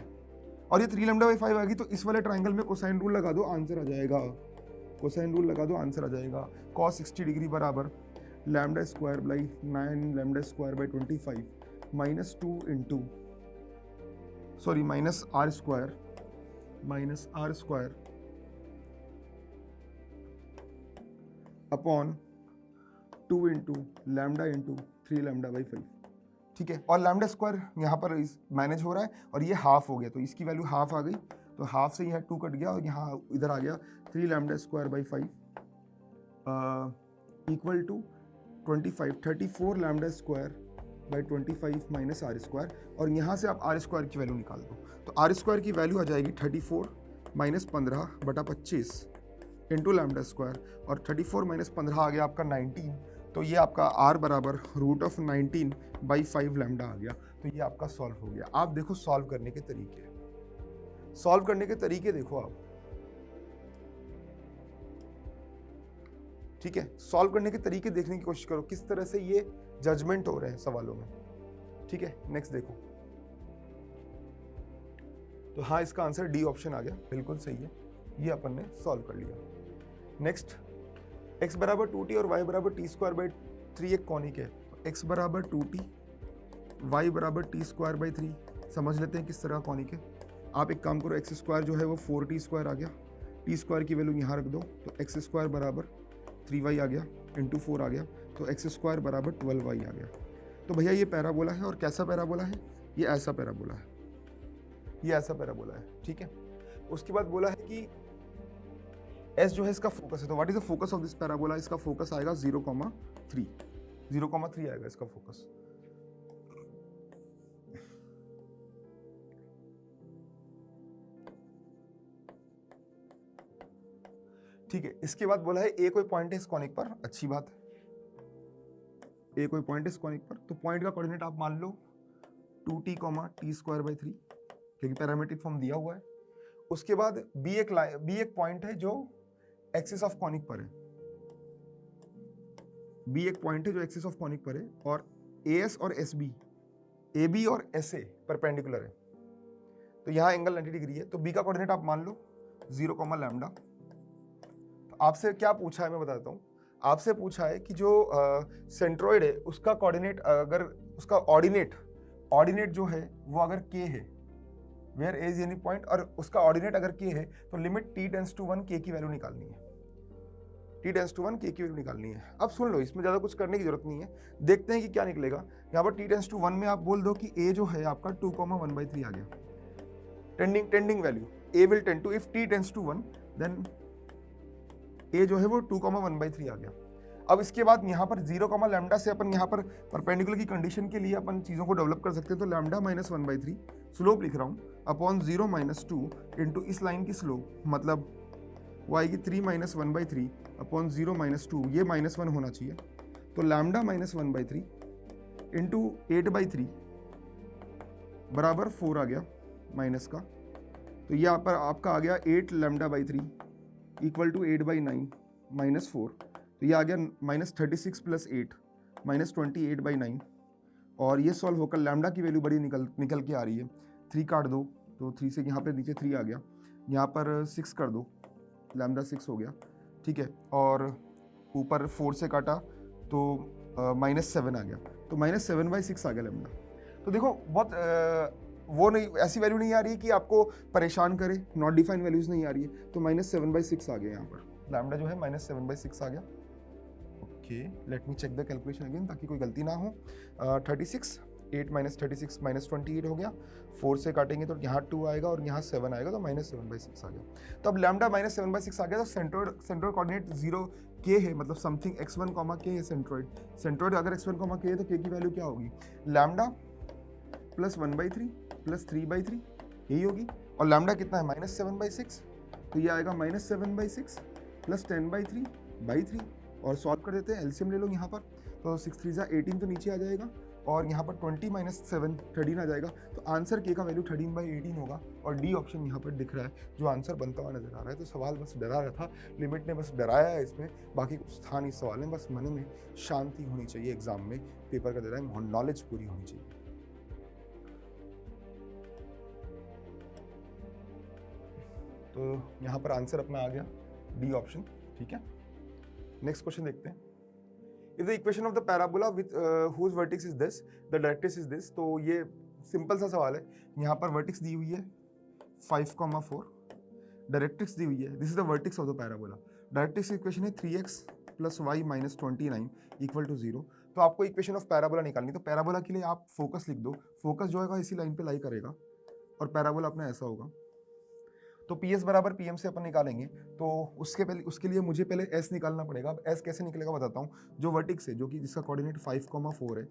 और ये 3 लैम्डा बाई 5 आ गई, तो इस वाले ट्राइंगल में कोसाइन रूल लगा दो, आंसर आ जाएगा। कोसाइन रूल लगा दो, आंसर आ जाएगा। cos 60 डिग्री बराबर lambda square by 9 lambda square by 25 minus 2 into sorry minus R square upon 2 into lambda into 3 lambda by 5, ठीक है। और लैम्डा स्क्वायर यहाँ पर मैनेज हो रहा है और ये हाफ हो गया, तो इसकी वैल्यू हाफ आ गई, तो हाफ से यहाँ 2 कट गया और यहाँ इधर आ गया 3 lambda square by 5 equal to 34 lambda square by 25 minus R square, और यहाँ से आप आर स्क्वायर की वैल्यू निकाल दो, तो आर स्क्वायर की वैल्यू आ जाएगी 34 माइनस 15 बटा 25 इंटू लैम्डा स्क्वायर, और 34 माइनस 15 आ गया आपका 19, तो ये आपका आर बराबर रूट ऑफ 19 बाई 5 लैम्डा आ गया। तो ये आपका सॉल्व हो गया। आप देखो सॉल्व करने के तरीके देखो आप, ठीक है। सॉल्व करने के तरीके देखने की कोशिश करो, किस तरह से ये जजमेंट हो रहे हैं सवालों में, ठीक है। नेक्स्ट देखो, तो हाँ इसका आंसर डी ऑप्शन आ गया, बिल्कुल सही है, ये अपन ने सॉल्व कर लिया। नेक्स्ट, x बराबर 2t और y बराबर टी स्क्वायर बाई 3 एक कॉनिक है, x बराबर 2t y बराबर टी स्क्वायर बाई 3, समझ लेते हैं किस तरह कॉनिक है। आप एक काम करो, x स्क्वायर जो है वो 4t स्क्वायर आ गया, टी स्क्वायर की वैल्यू यहाँ रख दो, तो x स्क्वायर बराबर 3y आ गया इंटू 4 आ गया, तो x स्क्वायर बराबर 12y आ गया। तो भैया ये पैराबोला है, और कैसा पैराबोला है, ये ऐसा पैराबोला है, ये ऐसा पैराबोला है, ठीक है। उसके बाद बोला है कि S जो है इसका फोकस है, तो what is the focus of this parabola, इसका फोकस आएगा 0,3 आएगा इसका फोकस। ठीक है, इसके बाद बोला है ए कोई पॉइंट है इस कॉनिक पर, अच्छी बात है, ए कोई पॉइंट है इस कॉनिक पर, तो पॉइंट का कोऑर्डिनेट आप मान लो 2t, टी स्क्वायर बाई 3, क्योंकि पैरामीट्रिक फॉर्म दिया हुआ है। उसके बाद बी एक पॉइंट है जो एक्सिस ऑफ कॉनिक पर है, बी एक पॉइंट है जो एक्सिस ऑफ कॉनिक पर है, और एएस और एसबी, एबी और एसए परपेंडिकुलर है, तो यहाँ एंगल 90 डिग्री है, तो बी का कोऑर्डिनेट आप मान लो 0, लैम्डा। तो आपसे क्या पूछा है मैं बताता हूँ, आपसे पूछा है कि जो सेंट्रोइड है उसका कोऑर्डिनेट, अगर उसका ऑर्डिनेट जो है वो अगर के है, where A is any point, और उसका ऑर्डिनेट अगर के है, तो लिमिट t टेंड्स टू 1 के की वैल्यू निकालनी है, t टेंड्स टू 1 के की वैल्यू निकालनी है। अब सुन लो, इसमें ज़्यादा कुछ करने की जरूरत नहीं है, देखते हैं कि क्या निकलेगा। यहाँ पर t टेंड्स टू 1 में आप बोल दो कि a जो है आपका 2,1/3 आ गया, tending value, a will tend to, if t tends to 1 then a जो है वो 2,1/3 आ गया। अब इसके बाद यहाँ पर 0, लैम्डा से अपन यहाँ पर परपेंडिकुलर की कंडीशन के लिए अपन चीज़ों को डेवलप कर सकते हैं, तो लैम्डा माइनस 1/3 स्लोप लिख रहा हूँ अपॉन 0 माइनस 2 इंटू इस लाइन की स्लोप, मतलब वो आएगी 3 माइनस 1/3 अपॉन 0 माइनस 2, ये -1 होना चाहिए, तो लैम्डा माइनस 1/3 इंटू 8/3 बराबर 4 आ गया माइनस का, तो ये यहाँ पर आपका आ गया 8 lambda by 3 equal to 8/9 minus 4, तो ये आ गया -36 प्लस 8 -28/9, और ये सॉल्व होकर लैम्डा की वैल्यू बड़ी निकल के आ रही है, 3 काट दो तो 3 से यहाँ पे नीचे 3 आ गया, यहाँ पर 6 कर दो, लैम्डा 6 हो गया, ठीक है, और ऊपर 4 से काटा तो -7 आ गया, तो -7/6 आ गया लैम्डा। तो देखो बहुत वो नहीं, ऐसी वैल्यू नहीं आ रही है कि आपको परेशान करे, नॉट डिफाइंड वैल्यूज नहीं आ रही है, तो -7/6 आ गया यहाँ पर, लैम्डा जो है -7/6 आ गया। Okay, let me check the calculation again ताकि कोई गलती ना हो। 36, 8 माइनस 36 -28 हो गया, 4 से काटेंगे तो यहाँ 2 आएगा और यहाँ 7 आएगा, तो -7/6 आ गया। तो अब लैम्डा -7/6 आ गया, तो सेंट्रोइड कोऑर्डिनेट 0 के है, मतलब समथिंग x1, k है सेंट्रोइड अगर x1, k है तो k की वैल्यू क्या होगी, लैम्डा प्लस 1/3 प्लस 3/3 यही होगी, और लैम्डा कितना है -7/6, तो ये आएगा -7/6 प्लस 10/3/3, और सॉल्व कर देते हैं, एलसीएम ले लो यहाँ पर, तो 6 3 18 तो नीचे आ जाएगा, और यहाँ पर 20 माइनस 7 13 आ जाएगा। तो आंसर के का वैल्यू 13/18 होगा और डी ऑप्शन यहाँ पर दिख रहा है जो आंसर बनता हुआ नजर आ रहा है। तो सवाल बस डरा रहा था, लिमिट ने बस डराया है इसमें, बाकी कुछ था नहीं सवाल में। बस मन में शांति होनी चाहिए, एग्जाम में पेपर का दे रहा है, नॉलेज पूरी होनी चाहिए। तो यहाँ पर आंसर अपना आ गया डी ऑप्शन, ठीक है। नेक्स्ट क्वेश्चन देखते हैं। If the equation of the parabola with whose vertex is this, the directrix is this, तो ये सिंपल सा सवाल है। यहाँ पर वर्टेक्स दी हुई है 5,4, डायरेक्ट्रिक्स दी हुई है, this is the vertex of the parabola. Directrix equation है 3x + y - 29 = 0। तो आपको इक्वेशन ऑफ पैराबोला निकालनी, तो पैराबोला के लिए आप फोकस लिख दो। फोकस जो है इसी लाइन पे लाई करेगा और पैराबोला अपना ऐसा होगा। तो PS बराबर PM से अपन निकालेंगे, तो उसके लिए मुझे पहले S निकालना पड़ेगा। अब S कैसे निकलेगा बताता हूँ। जो वर्टेक्स है, जो कि जिसका कोऑर्डिनेट 5,4 है,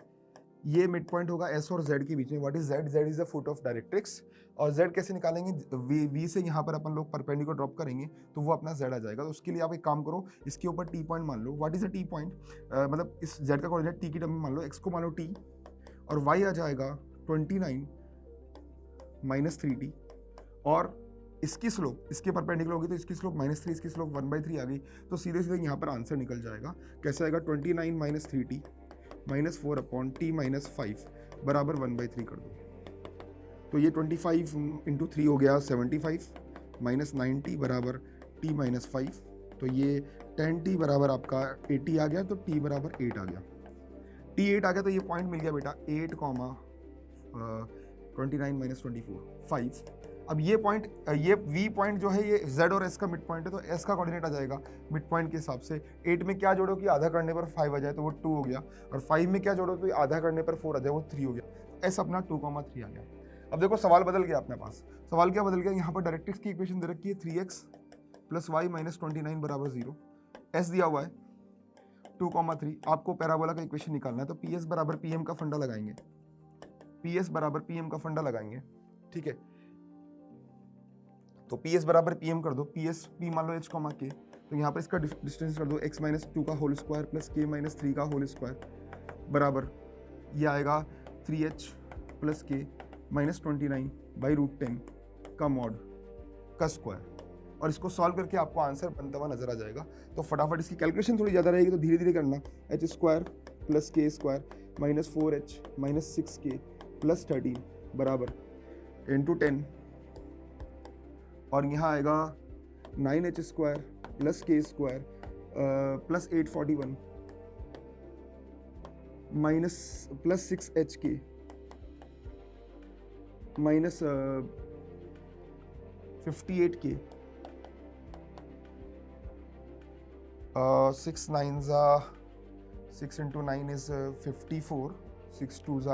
ये मिड पॉइंट होगा S और Z के बीच में। What is Z? Z is the foot of directrix. और Z कैसे निकालेंगे? V से यहाँ पर अपन लोग परपेंडिकुलर ड्रॉप करेंगे तो वो अपना Z आ जाएगा। तो उसके लिए आप एक काम करो, इसके ऊपर T पॉइंट मान लो। What is a T point? मतलब इस Z का कोऑर्डिनेट T की टर्म में मान लो, X को मान लो T और Y आ जाएगा 29 - 3T। और इसकी स्लोप इसके परपेंडिकुलर होगी तो इसकी स्लोप -3, इसकी स्लोप 1/3 आ गई। तो सीधे सीधे यहाँ पर आंसर निकल जाएगा। कैसे आएगा? 29 - 3T - 4/T - 5 बराबर 1/3 कर दो। तो ये 25 × 3 हो गया 75 - 90 बराबर T - 5। तो ये 10T बराबर आपका 80 आ गया। तो T बराबर 8 आ गया। T 8 आ गया तो ये पॉइंट मिल गया बेटा 8, 29 - 24 5। अब ये पॉइंट, ये V पॉइंट जो है ये Z और S का मिड पॉइंट है, तो S का कोऑर्डिनेट आ जाएगा मिड पॉइंट के हिसाब से। 8 में क्या जोड़ो कि आधा करने पर 5 आ जाए तो वो 2 हो गया, और 5 में क्या जोड़ो तो आधा करने पर 4 आ जाए वो 3 हो गया। S अपना 2,3 आ गया। अब देखो सवाल बदल गया अपने पास। सवाल क्या बदल गया? यहाँ पर डायरेक्ट्रिक्स की इक्वेशन दे रखी है 3x + y - 29 बराबर 0। S दिया हुआ है 2,3। आपको पैराबोला का इक्वेशन निकालना है, तो PS बराबर PM का फंडा लगाएंगे। PS बराबर PM का फंडा लगाएंगे, ठीक है। तो PS बराबर PM कर दो। P मान लो h, k। तो यहाँ पर इसका डिस्टेंस कर दो x - 2 का होल स्क्वायर प्लस k - 3 का होल स्क्वायर बराबर ये आएगा 3h + k - 29/√10 का मॉड का स्क्वायर। और इसको सॉल्व करके आपको आंसर बनता हुआ नजर आ जाएगा। तो फटाफट इसकी कैलकुलेशन थोड़ी ज़्यादा रहेगी तो धीरे धीरे करना। h² + k² - 4h - 6k + 13 बराबर × 10, और यहाँ आएगा 9h² + k² + 841 + 6hk - 58k 6 9s 6 × 9 is 54, 6 2s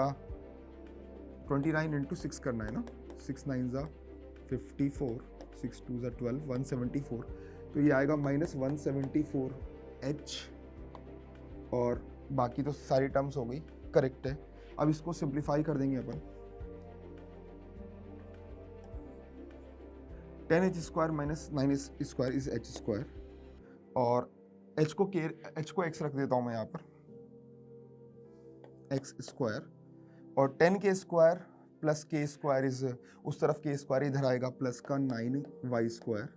29 × 6 करना है ना। 6 9s 54, 6 2s 12, 174। तो ये आएगा -174h, और बाकी तो सारी टर्म्स हो गई, करेक्ट है। अब इसको सिंप्लीफाई कर देंगे अपन। 10h² - 9h² इज h², और h को x रख देता हूँ मैं यहाँ पर, x², और 10k² + k² इज उस तरफ k² इधर आएगा प्लस का 9y²,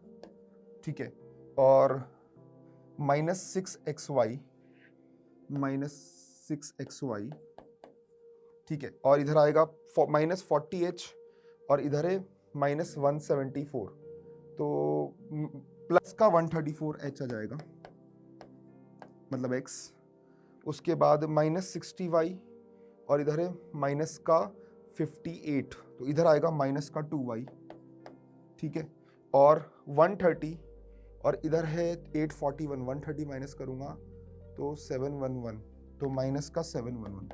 ठीक है। और -6xy ठीक है, और इधर आएगा -40h, और इधर है -174, तो प्लस का 134h आ जाएगा, मतलब x। उसके बाद -60y, और इधर है माइनस का 58, तो इधर आएगा माइनस का 2y, ठीक है। और 130, और इधर है 841, 130 माइनस करूँगा तो 711, तो माइनस का 711।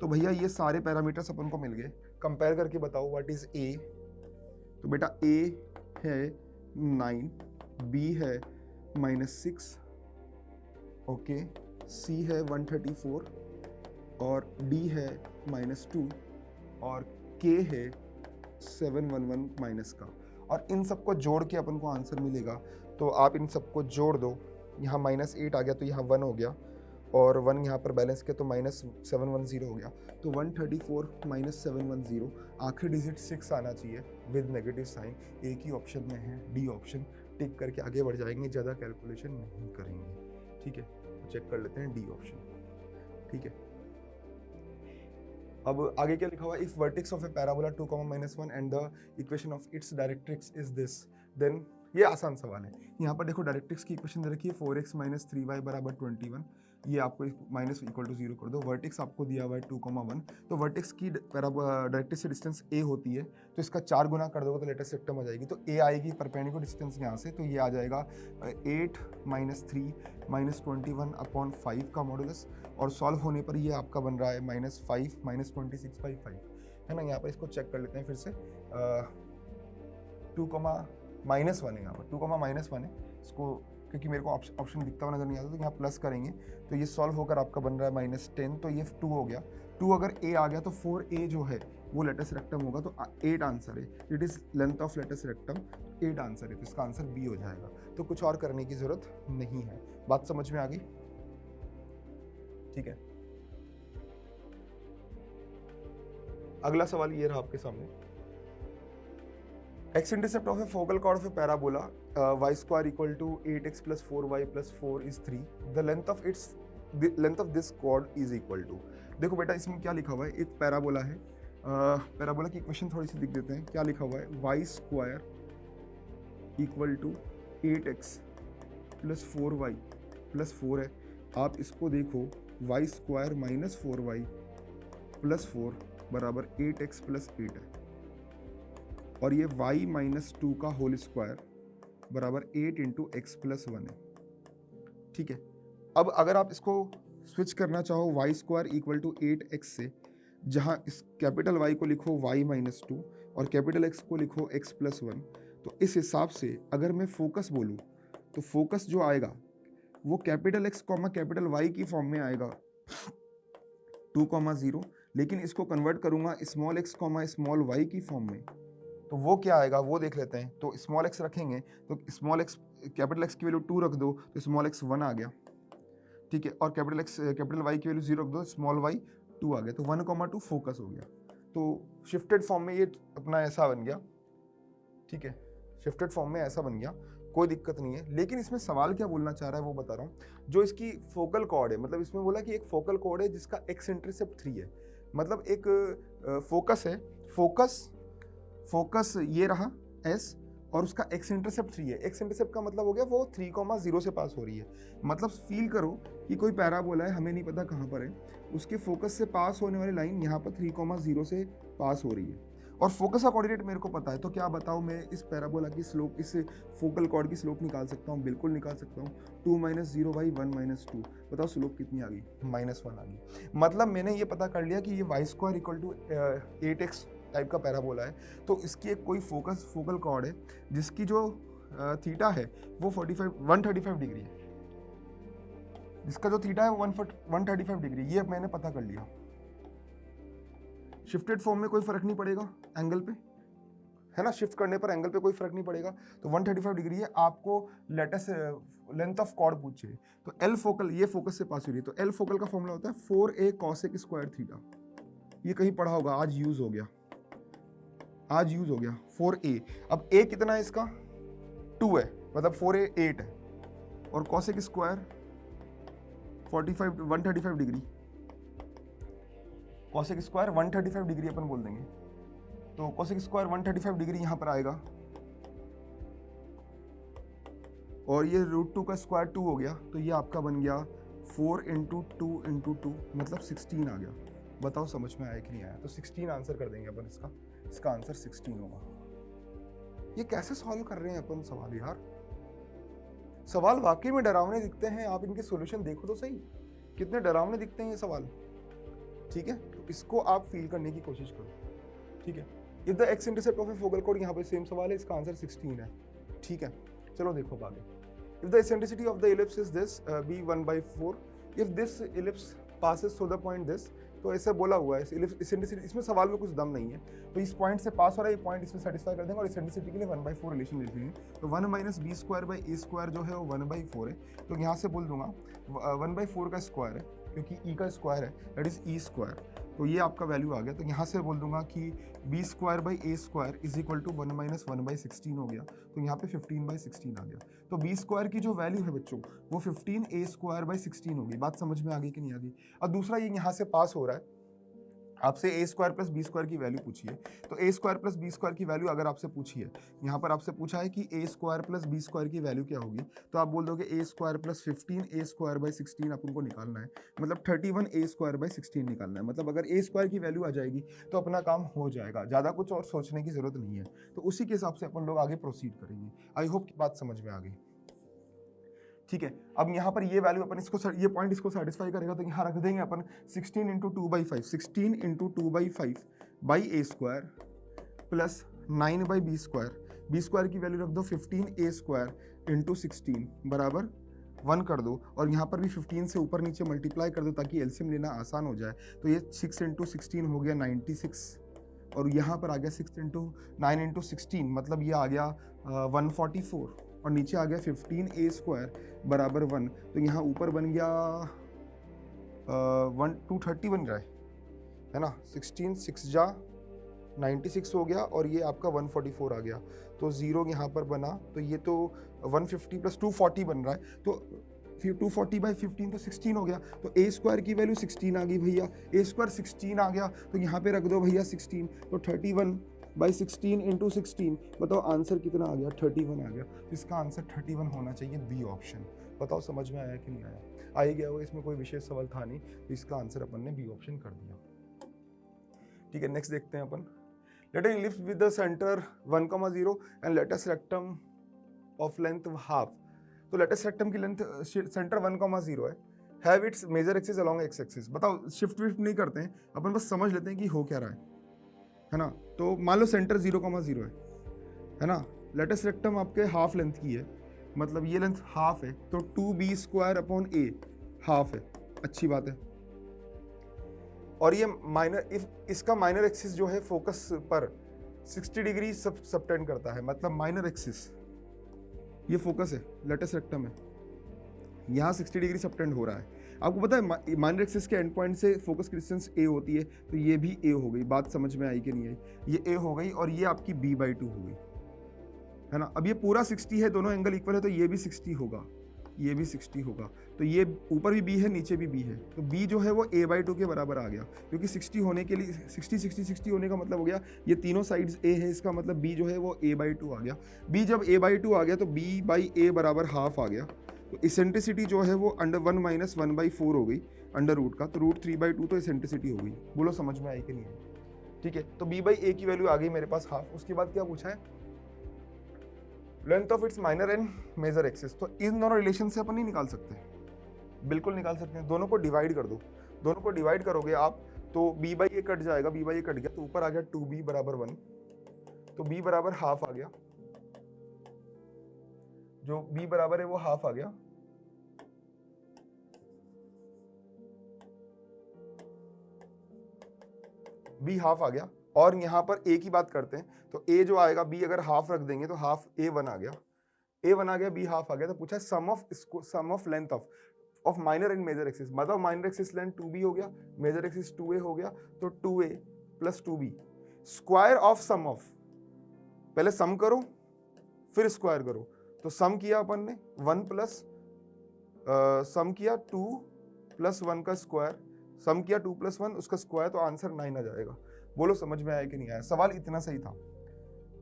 तो भैया ये सारे पैरामीटर्स अपन को मिल गए। कंपेयर करके बताओ व्हाट इज a। तो बेटा a है 9, b है -6, ओके, c है 134, और d है -2, और k है 711 माइनस का। और इन सबको जोड़ के अपन को आंसर मिलेगा। तो आप इन सबको जोड़ दो, यहाँ -8 आ गया तो यहाँ 1 हो गया, और 1 यहाँ पर बैलेंस किया तो -710 हो गया। तो 134 -710, आखिरी डिजिट 6 आना चाहिए विद नेगेटिव साइन। एक ही ऑप्शन में है, डी ऑप्शन। टिक करके आगे बढ़ जाएंगे, ज़्यादा कैलकुलेशन नहीं करेंगे। ठीक है, चेक कर लेते हैं डी ऑप्शन। ठीक है, अब आगे क्या लिखा हुआ है? If vertex of a parabola 2, -1 and the equation of its directrix is this, देन ये आसान सवाल है। यहाँ पर देखो डायरेक्ट्रिक्स की इक्वेशन दे रखी है 4x - 3y = 21। ये आपको माइनस इक्वल टू 0 कर दो। वर्टेक्स आपको दिया हुआ है 2, 1, तो वर्टेक्स की डायरेक्ट्रिक्स से डिस्टेंस a होती है, तो इसका 4 गुना कर दोगे तो लेटेस्ट रेक्टम आ जाएगी। तो a आएगी परपेंडिकुलर डिस्टेंस यहाँ से, तो ये आ जाएगा 8 - 3 - 21/5 का मॉडुलस, और सॉल्व होने पर ये आपका बन रहा है -5 - 26/5, है ना। यहाँ पर इसको चेक कर लेते हैं फिर से। 2, -1 है यहाँ पर, 2, -1 है। इसको क्योंकि मेरे को ऑप्शन दिखता हुआ नजर नहीं आता, तो यहाँ प्लस करेंगे तो ये सॉल्व होकर आपका बन रहा है -10, तो ये 2 हो गया। 2 अगर a आ गया तो 4a जो है वो लेटेस्ट रेक्टम होगा, तो 8 आंसर है। It is length of latus rectum, 8 answer है, तो इसका आंसर बी हो जाएगा। तो कुछ और करने की जरूरत नहीं है। बात समझ में आ गई? ठीक है, अगला सवाल ये रहा आपके सामने। x intercept of a focal chord of a parabola y square equal to 8x plus 4y plus 4 is 3. The length of this chord is equal to। देखो बेटा इसमें क्या लिखा हुआ है? एक पैराबोला है, पैराबोला की इक्वेशन थोड़ी सी लिख देते हैं। क्या लिखा हुआ है? y square equal to 8x plus 4y plus 4 है। आप इसको देखो, y square minus 4y plus 4 बराबर 8x प्लस 8 है, और ये y - 2 का होल स्क्वायर बराबर 8 × x + 1 है। ठीक है, अब अगर आप इसको स्विच करना चाहो y square equal to 8x से, जहाँ इस कैपिटल Y को लिखो y - 2 और कैपिटल X को लिखो x + 1, तो इस हिसाब से अगर मैं फोकस बोलूँ तो फोकस जो आएगा वो कैपिटल X, कैपिटल Y की फॉर्म में आएगा 2, 0, लेकिन इसको कन्वर्ट करूँगा स्मॉल x, स्मॉल y की फॉर्म में, तो वो क्या आएगा वो देख लेते हैं। तो स्मॉल x रखेंगे तो स्मॉल x, कैपिटल X की वैल्यू 2 रख दो तो स्मॉल x 1 आ गया। ठीक है, और कैपिटल Y की वैल्यू 0 रख दो, स्मॉल y 2 आ गया, तो 1, 2 फोकस हो गया। तो शिफ्टेड फॉर्म में ये अपना ऐसा बन गया। ठीक है, शिफ्टेड फॉर्म में ऐसा बन गया, कोई दिक्कत नहीं है। लेकिन इसमें सवाल क्या बोलना चाह रहा है वो बता रहा हूँ। जो इसकी फोकल कॉर्ड है, मतलब इसमें बोला कि एक फोकल कॉर्ड है जिसका x इंटरसेप्ट 3 है, मतलब एक फोकस है। फोकस ये रहा S, और उसका x इंटरसेप्ट 3 है। x इंटरसेप्ट का मतलब हो गया वो 3, 0 से पास हो रही है। मतलब फील करो कि कोई पैराबोला है, हमें नहीं पता कहाँ पर है, उसके फोकस से पास होने वाली लाइन यहाँ पर 3, 0 से पास हो रही है, और फोकस का कोऑर्डिनेट मेरे को पता है। तो क्या बताओ, मैं इस पैराबोला की स्लोप, इस फोकल कॉर्ड की स्लोप निकाल सकता हूँ? बिल्कुल निकाल सकता हूँ। 2 - 0/1 - 2, बताओ स्लोप कितनी आ गई? -1 आ गई। मतलब मैंने ये पता कर लिया कि ये y square equal to 8x type का पैराबोला है। तो इसकी एक कोई फोकल कॉर्ड है जिसकी जो थीटा है वो 135 डिग्री है, जिसका जो थीटा है 135 डिग्री, ये मैंने पता कर लिया। शिफ्टेड फॉर्म में कोई फर्क नहीं पड़ेगा एंगल पे, है ना। शिफ्ट करने पर एंगल पे कोई फर्क नहीं पड़ेगा। तो 135 डिग्री है। आपको लेटेस्ट लेंथ ऑफ कॉर्ड पूछे, तो एल फोकल, ये फोकस से पास हो रही है, तो एल फोकल का फॉर्मूला होता है 4a cosec स्क्वायर थीटा। ये कहीं पढ़ा होगा, आज यूज हो गया, 4a। अब a कितना है इसका? 2 है, मतलब 4a 8 है, और cosec square 135 degree, cosec square 135 degree अपन बोल देंगे। तो cosec स्क्वायर 135 डिग्री यहाँ पर आएगा, और ये √2 का स्क्वायर 2 हो गया, तो ये आपका बन गया 4 × 2 × 2, मतलब 16 आ गया। बताओ समझ में आया कि नहीं आया? तो 16 आंसर कर देंगे अपन इसका आंसर 16 होगा। ये कैसे सॉल्व कर रहे हैं अपन सवाल यार? सवाल वाकई में डरावने दिखते हैं। आप इनके सॉल्यूशन देखो तो सही, कितने डरावने दिखते हैं ये सवाल। ठीक है, तो इसको आप फील करने की कोशिश करो। ठीक है, if the x intercept of A focal cord, यहाँ पे सेम सवाल है, इसका आंसर 16 है। ठीक है, चलो देखो अब आगे। If the eccentricity of the ellipse is this b 1/4, if this ellipse passes through the point this, तो ऐसे बोला हुआ है इसेंट्रिसिटी, इसमें सवाल में कुछ दम नहीं है, तो इस पॉइंट से पास हो रहा है, ये पॉइंट इसमें सेटिस्फाई कर देंगे और इसेंट्रिसिटी के लिए 1/4 रिलेशन लिख लेंगे। तो 1 minus B square by A square जो है वो 1/4 है, तो यहाँ से बोल दूंगा 1/4 का स्क्वायर है, क्योंकि ई का स्क्वायर है, दैट इज ई स्क्वायर, तो ये आपका वैल्यू आ गया। तो यहाँ से बोल दूंगा कि B square by A square is equal to 1 minus 1/16 हो गया, तो यहाँ पे 15/16 आ गया। तो बी स्क्वायर की जो वैल्यू है बच्चों वो 15 ए स्क्वायर बाई 16 होगी। बात समझ में आ गई कि नहीं आ गई? और दूसरा ये यहाँ से पास हो रहा है, आपसे ए स्क्वायर प्लस बी स्क्वायर की वैल्यू पूछी है, तो ए स्क्वायर प्लस बी स्क्वायर की वैल्यू अगर आपसे पूछी है, यहाँ पर आपसे पूछा है कि A square plus B square की वैल्यू क्या होगी, तो आप बोल दोगे A square plus 15 A square by 16 अपन को निकालना है, मतलब 31 ए स्क्वायर बाई 16 निकालना है। मतलब अगर ए स्क्वायर की वैल्यू आ जाएगी तो अपना काम हो जाएगा, ज़्यादा कुछ और सोचने की जरूरत नहीं है। तो उसी के हिसाब से अपन लोग आगे प्रोसीड करेंगे। आई होप की बात समझ में आ गई, ठीक है। अब यहाँ पर ये वैल्यू अपन इसको, ये पॉइंट इसको सेटिस्फाई करेगा, तो यहाँ रख देंगे अपन 16 into 2/5, 16 into 2/5 by A square plus 9 by B square. B square की वैल्यू रख दो 15 ए स्क्वायर इंटू 16 बराबर 1 कर दो, और यहाँ पर भी 15 से ऊपर नीचे मल्टीप्लाई कर दो ताकि एलसीएम लेना आसान हो जाए। तो ये 6 इंटू 16 हो गया 96, और यहाँ पर आ गया 6 इंटू 9 इंटू 16, मतलब ये आ गया 144, और नीचे आ गया 15 ए स्क्वायर बराबर 1, तो यहाँ ऊपर बन गया 230 बन रहा है ना। 16 6 जा 96 हो गया, और ये आपका 144 आ गया, तो 0 यहाँ पर बना, तो ये तो 150 प्लस 240 बन रहा है, तो फिर 240/15 तो 16 हो गया, तो ए स्क्वायर की वैल्यू 16 आ गई भैया, ए स्क्वायर 16 आ गया, तो यहाँ पे रख दो भैया 16, तो 31/16 इंटू 16, बताओ आंसर कितना आ गया? 31 आ गया। तो इसका आंसर 31 होना चाहिए, बी ऑप्शन। बताओ समझ में आया कि नहीं आया? आ ही गया वो, इसमें कोई विशेष सवाल था नहीं, तो इसका आंसर अपन ने बी ऑप्शन कर दिया। ठीक है, नेक्स्ट देखते हैं अपन। Let an ellipse with the centre 1,0 and latus rectum of length half. तो लेटस रेक्टम की लेंथ सेंटर 1,0 है, have its major axis along X axis. बताओ, शिफ्ट विफ्ट नहीं करते हैं अपन, बस समझ लेते हैं कि हो क्या रहा है ना। तो मान लो सेंटर 0,0 है ना, लेटस रेक्टम आपके हाफ लेंथ की है, मतलब ये लेंथ हाफ है, तो 2b square upon a half है, अच्छी बात है। और ये माइनर, इसका माइनर एक्सिस जो है फोकस पर 60 डिग्री सबटेंड करता है, मतलब माइनर एक्सिस ये फोकस है, लेटस रेक्टम है, यहाँ 60 डिग्री सबटेंड हो रहा है। आपको पता है माइनर एक्सिस के एंड पॉइंट से फोकस की डिस्टेंस a होती है, तो ये भी a हो गई। बात समझ में आई कि नहीं आई? ये a हो गई, और ये आपकी b/2 हो गई, है ना। अब ये पूरा 60 है, दोनों एंगल इक्वल है, तो ये भी 60 होगा, ये भी 60 होगा, तो ये ऊपर भी b है, नीचे भी b है, तो b जो है वो a/2 के बराबर आ गया, क्योंकि 60 होने के लिए 60 होने का मतलब हो गया ये तीनों साइड्स a है, इसका मतलब b जो है वो a/2 आ गया। b जब a/2 आ गया तो b/a बराबर हाफ आ गया, तो इसेंट्रिसिटी जो है वो अंडर 1 माइनस 1/4 हो गई अंडर रूट का, तो √3/2 तो इसेंट्रिसिटी हो गई। बोलो समझ में आई कि नहीं आई? ठीक है, तो b/a की वैल्यू आ गई मेरे पास हाफ। उसके बाद क्या पूछा है? Length of its minor and major axis. तो इन दोनों रिलेशन से अपन नहीं निकाल सकते? बिल्कुल निकाल सकते हैं। दोनों को डिवाइड कर दो, दोनों को डिवाइड करोगे आप तो b/a कट जाएगा, b/a कट गया तो ऊपर आ गया 2b बराबर 1, तो b बराबर हाफ आ गया, जो b बराबर है वो हाफ आ गया। b हाफ आ गया, और यहाँ पर a की बात करते हैं, तो a जो आएगा, b अगर हाफ रख देंगे तो हाफ a1 आ गया, a1 आ गया, b हाफ आ गया। तो पूछा sum of length of minor and major axis, मतलब माइनर एक्सिस लेंथ 2b हो गया, मेजर एक्सिस 2a हो गया, तो 2a plus 2b square of sum of, पहले सम करो फिर स्क्वायर करो, तो सम किया अपन ने 1 प्लस सम किया 2 प्लस 1 का स्क्वायर, सम किया 2 प्लस 1 उसका स्क्वायर, तो आंसर 9 आ जाएगा। बोलो समझ में आया कि नहीं आया? सवाल इतना सही था।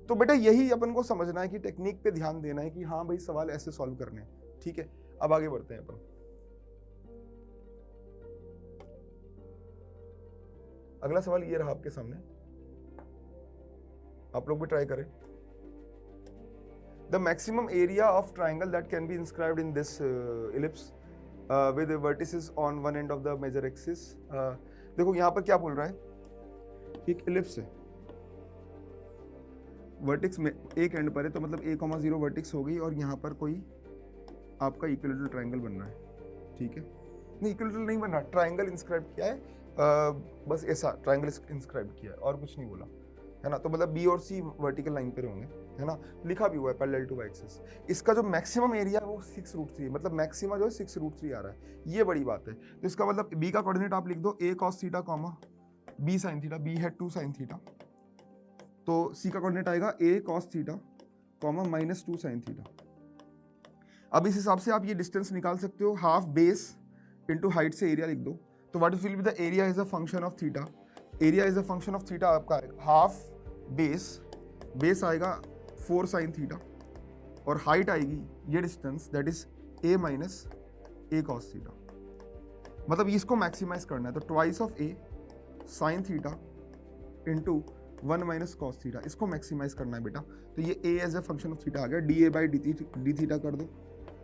तो बेटा यही अपन को समझना है कि टेक्निक पे ध्यान देना है कि हाँ भाई सवाल ऐसे सॉल्व करने हैं। ठीक है, अब आगे बढ़ते हैं अपन। अगला सवाल ये रहा आपके सामने, आप लोग भी ट्राई करें। The maximum area of triangle that can be inscribed in this ellipse with the vertices on one end of the major axis. देखो यहाँ पर क्या बोल रहा है, एक ellipse है, वर्टिक्स में एक एंड पर है, तो मतलब a,0 वर्टिक्स हो गई, और यहाँ पर कोई आपका इक्विलेटरल ट्राइंगल बन रहा है। ठीक है, नहीं इक्विलेटरल नहीं बन रहा, ट्राइंगल इंस्क्राइब किया है बस ऐसा ट्रायंगल इंस्क्राइब किया है और कुछ नहीं बोला, है ना। तो मतलब बी और सी वर्टिकल लाइन पे होंगे, है ना, लिखा भी हुआ है पैरेलल टू एक्सिस। इसका जो मैक्सिमम एरिया है वो 6√3 है, मतलब मैक्सिमा जो है 6√3 आ रहा है, ये बड़ी बात है। तो इसका मतलब बी का कोऑर्डिनेट आप लिख दो a cos theta comma b sin theta, b है 2 sin थीटा, तो c का कोऑर्डिनेट आएगा a cos theta comma -2 sin theta. अब इस हिसाब से आप ये डिस्टेंस निकाल सकते हो, हाफ बेस इनटू हाइट से एरिया लिख दो, तो what will be the area is a function of theta, area is a function of theta आपका हाफ बेस आएगा 4 sin थीटा और हाइट आएगी ये distance that is a minus a cos theta. मतलब इसको मैक्सिमाइज करना है, तो twice of a sin theta into 1 minus cos theta, इसको मैक्सिमाइज करना है बेटा। तो ये a as a function of theta आ गया, dA बाई डी थीटा कर दो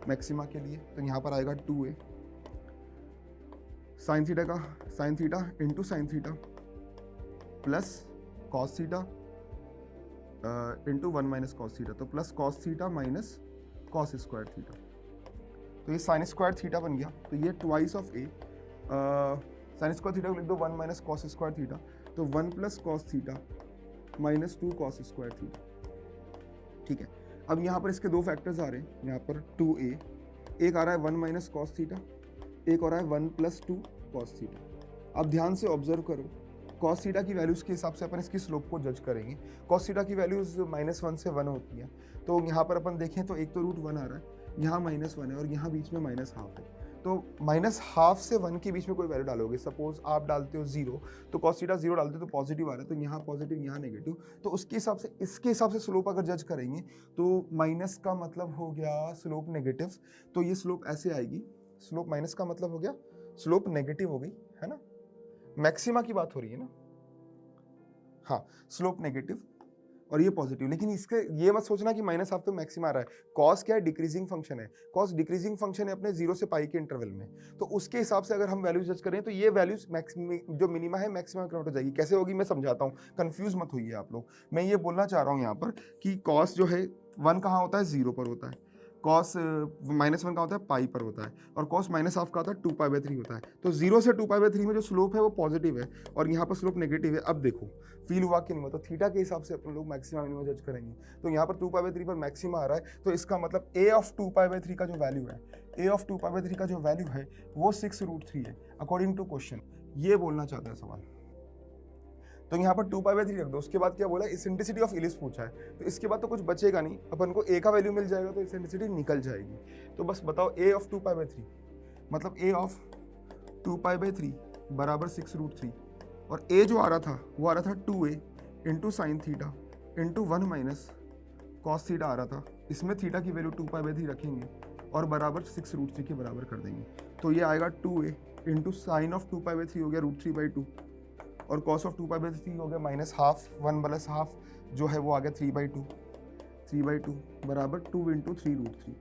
मैक्सिमा के लिए, तो यहाँ पर आएगा 2a sin थीटा का sin theta into sine theta plus cos theta into 1 minus cos theta, तो plus cos theta minus cos square theta, तो ये साइन स्क्वायर थीटा बन गया। तो ये twice of a sine square theta को लिख दो 1 माइनस cos स्क्वायर थीटा, तो 1 plus cos theta minus 2 cos square theta, ठीक है। अब यहाँ पर इसके दो फैक्टर्स आ रहे हैं, यहाँ पर 2a, एक आ रहा है 1 माइनस cos थीटा, एक हो रहा है 1 प्लस 2 cos थीटा। अब ध्यान से ऑब्जर्व करो, cos थीटा की वैल्यूज़ के हिसाब से अपन इसकी स्लोप को जज करेंगे। cos थीटा की वैल्यूज़ -1 से 1 होती है, तो यहाँ पर अपन देखें तो एक तो √1 आ रहा है, यहाँ -1 है और यहाँ बीच में -1/2 है, तो -1/2 से 1 के बीच में कोई वैल्यू डालोगे, सपोज आप डालते हो 0, तो cos थीटा 0 डालते हो तो पॉजिटिव आ रहा है, तो यहाँ पॉजिटिव यहाँ नेगेटिव, तो उसके हिसाब से इसके हिसाब से स्लोप अगर जज करेंगे तो माइनस का मतलब हो गया स्लोप नेगेटिव, तो ये स्लोप ऐसे आएगी, स्लोप माइनस का मतलब हो गया स्लोप नेगेटिव हो गई, है ना। मैक्सिमा की बात हो रही है ना, हाँ, स्लोप नेगेटिव और ये पॉजिटिव, लेकिन इसके ये मत सोचना कि -1/2 पे मैक्सिमा आ रहा है। कॉस क्या है, डिक्रीजिंग फंक्शन है, कॉस डिक्रीजिंग फंक्शन है अपने 0 से पाई के इंटरवल में, तो उसके हिसाब से अगर हम वैल्यूज जज करें तो ये वैल्यूज जो मिनिमा है मैक्सिमम कन्वर्ट हो जाएगी। कैसे होगी मैं समझाता हूँ, कंफ्यूज मत होइए आप लोग। मैं ये बोलना चाह रहा हूँ यहाँ पर कि कॉस जो है 1 कहाँ होता है, 0 पर होता है, कॉस -1 का होता है पाई पर होता है, और कॉस -1/2 का होता है 2π/3 होता है। तो 0 से 2π/3 में जो स्लोप है वो पॉजिटिव है और यहाँ पर स्लोप नेगेटिव है। अब देखो फील हुआ कि नहीं हुआ, तो थीटा के हिसाब से अपन लोग मैक्सिमा मिनिमा जज करेंगे, तो यहाँ पर 2π/3 पर मैक्सिमा आ रहा है, तो इसका मतलब a ऑफ 2π/3 का जो वैल्यू है, a ऑफ 2π/3 का जो वैल्यू है वो 6√3 है अकॉर्डिंग टू क्वेश्चन, ये बोलना चाहता है सवाल। तो यहाँ पर 2π/3 रख दो, उसके बाद क्या बोला, इसेंट्रिसिटी ऑफ इलिप्स पूछा है, तो इसके बाद तो कुछ बचेगा नहीं, अपन को a का वैल्यू मिल जाएगा तो इसेंट्रिसिटी निकल जाएगी। तो बस बताओ a ऑफ 2π/3 मतलब a ऑफ 2π/3 बराबर 6√3, और a जो आ रहा था वो आ रहा था 2a into sine theta into 1 minus cos theta आ रहा था, इसमें थीटा की वैल्यू 2π/3 रखेंगे और बराबर 6√3 के बराबर कर देंगे, तो ये आएगा 2a इंटू साइन ऑफ 2π/3 हो गया √3/2 और कॉस ऑफ 2π/3 हो गया -1/2, 1 प्लस हाफ जो है वो आ गया 3/2 बराबर 2 इंटू 3√3।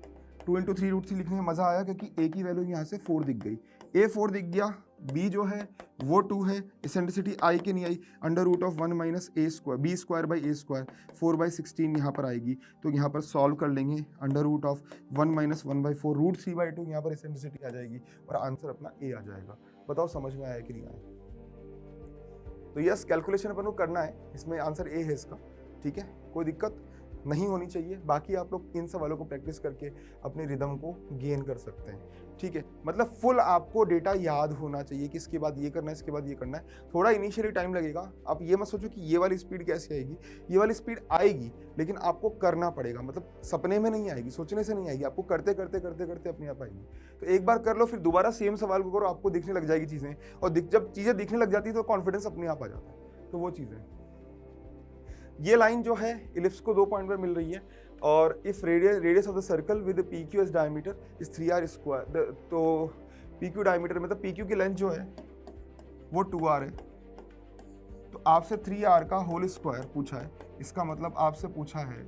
2 इंटू 3√3 लिखने में मज़ा आया क्योंकि a की वैल्यू यहाँ से 4 दिख गई, a 4 दिख गया, b जो है वो 2 है, इसेंट्रिसिटी i के नहीं आई, √1 minus a square b square by a square 4/16 यहाँ पर आएगी, तो यहाँ पर सॉल्व कर लेंगे, √1 माइनस 1/4 √3/2 यहाँ पर इसेंट्रिसिटी आ जाएगी और आंसर अपना a आ जाएगा। बताओ समझ में आया कि नहीं आया। तो यस, कैलकुलेशन अपन को करना है, इसमें आंसर ए है इसका, ठीक है, कोई दिक्कत नहीं होनी चाहिए। बाकी आप लोग इन सवालों को प्रैक्टिस करके अपने रिदम को गेन कर सकते हैं, ठीक है। मतलब फुल आपको डेटा याद होना चाहिए कि इसके बाद ये करना है, इसके बाद ये करना है। थोड़ा इनिशियली टाइम लगेगा, आप ये मत सोचो कि ये वाली स्पीड कैसे आएगी, ये वाली स्पीड आएगी लेकिन आपको करना पड़ेगा, मतलब सपने में नहीं आएगी, सोचने से नहीं आएगी, आपको करते करते करते करते अपने आप आएगी। तो एक बार कर लो, फिर दोबारा सेम सवाल को करो, आपको दिखने लग जाएगी चीज़ें, और जब चीज़ें दिखने लग जाती है तो कॉन्फिडेंस अपने आप आ जाता है। तो वो चीज़ें, ये लाइन जो है इलिप्स को 2 पॉइंट पर मिल रही है, और if radius of the circle with PQ as diameter is 3r square, तो PQ डायमीटर मतलब PQ की लेंथ जो है वो 2r है, तो आपसे 3r का होल स्क्वायर पूछा है, इसका मतलब आपसे पूछा है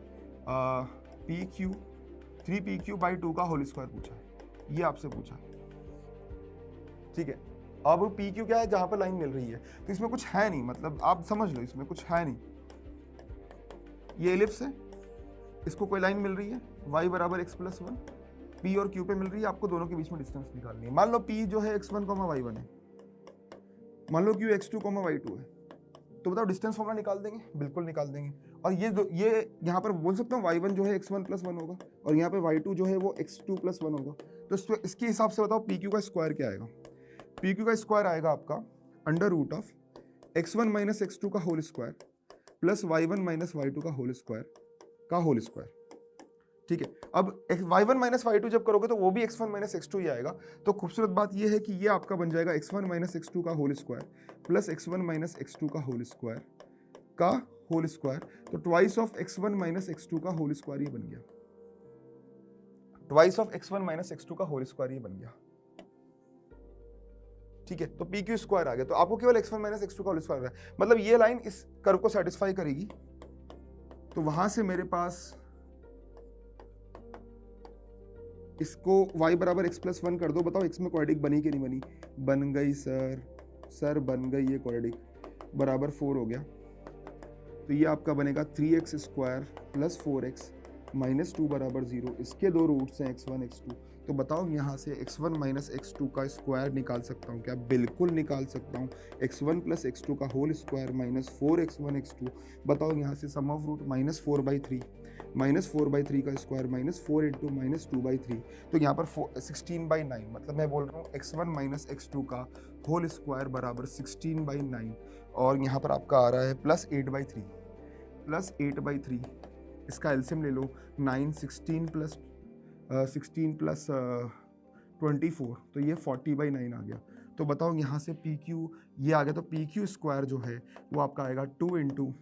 PQ 3PQ/2 का होल स्क्वायर पूछा है, ये आपसे पूछा है, ठीक है। अब PQ क्या है, जहां पर लाइन मिल रही है, तो इसमें कुछ है नहीं, मतलब आप समझ लो इसमें कुछ है नहीं, ये एलिप्स है, इसको कोई लाइन मिल रही है y बराबर x+1, P और Q पे मिल रही है, आपको दोनों के बीच में डिस्टेंस निकालनी है। मान लो P जो है x1, y1 है, मान लो कि x2, y2 है, तो बताओ डिस्टेंस फॉर्मूला निकाल देंगे, बिल्कुल निकाल देंगे। और ये यहाँ पर बोल सकता हूँ y1 जो है x1 + 1 होगा, और यहाँ पे y2 जो है वो x2 + 1 होगा। तो इसके हिसाब से बताओ PQ का स्क्वायर क्या आएगा। PQ का स्क्वायर आएगा आपका √of x1 - x2 का whole square plus y1 - y2 का होल स्क्वायर। ठीक है, अब y1 - y2 जब करोगे तो वो भी x1 - x2 ही आएगा। तो खूबसूरत बात ये है कि ये आपका बन जाएगा x1 - x2 का whole square plus x1 - x2 का होल स्क्वायर। तो ट्वाइस ऑफ x1 - x2 का होल स्क्वायर ये बन गया। ट्वाइस ऑफ x1 - x2 का होल स्क्वायर ये बन गया। ठीक है, तो PQ स्क्वायर आ गया। तो आपको केवल x1 - x2 का होल स्क्वायर है, मतलब ये लाइन इस कर्व को सेटिस्फाई करेगी। तो वहां से मेरे पास इसको y = x + 1 कर दो, बताओ x में क्वाड्रेटिक बनी कि नहीं बनी। बन गई सर बन गई, ये क्वाड्रेटिक बराबर 4 हो गया। तो ये आपका बनेगा 3x² + 4x - 2 = 0। इसके दो रूट्स हैं x1 x2। तो बताओ यहाँ से x1 - x2 का स्क्वायर निकाल सकता हूँ क्या? बिल्कुल निकाल सकता हूँ। x1 + x2 का होल स्क्वायर - 4x1 x2। बताओ यहाँ से सम ऑफ रूट -4/3 -4/3 का स्क्वायर -4 × -2/3। तो यहाँ पर 16/9, मतलब मैं बोल रहा हूँ x1 - x2 का होल स्क्वायर बराबर 16/9, और यहाँ पर आपका आ रहा है +8/3 +8/3। इसका एलसीएम ले लो, 9 16 + 24, तो ये 40/9 आ गया। तो बताओ यहाँ से PQ ये आ गया। तो PQ स्क्वायर जो है वो आपका आएगा 2 ×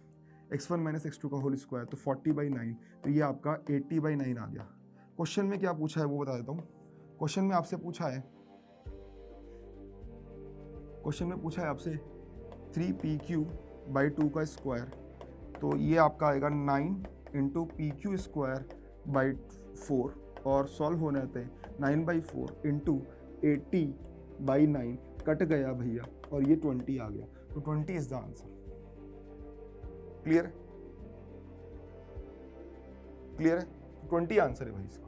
x1 - x2 का होल स्क्वायर, तो 40/9, तो ये आपका 80/9 आ गया। क्वेश्चन में क्या पूछा है वो बता देता हूँ। क्वेश्चन में आपसे पूछा है, आपसे 3PQ/2 का स्क्वायर, तो ये आपका आएगा 9 × PQ²/4, और सॉल्व होने आते हैं 9/4 × 80/9, कट गया भैया, और ये 20 आ गया। तो 20 इज द आंसर। क्लियर है? 20 आंसर है भाई इसका।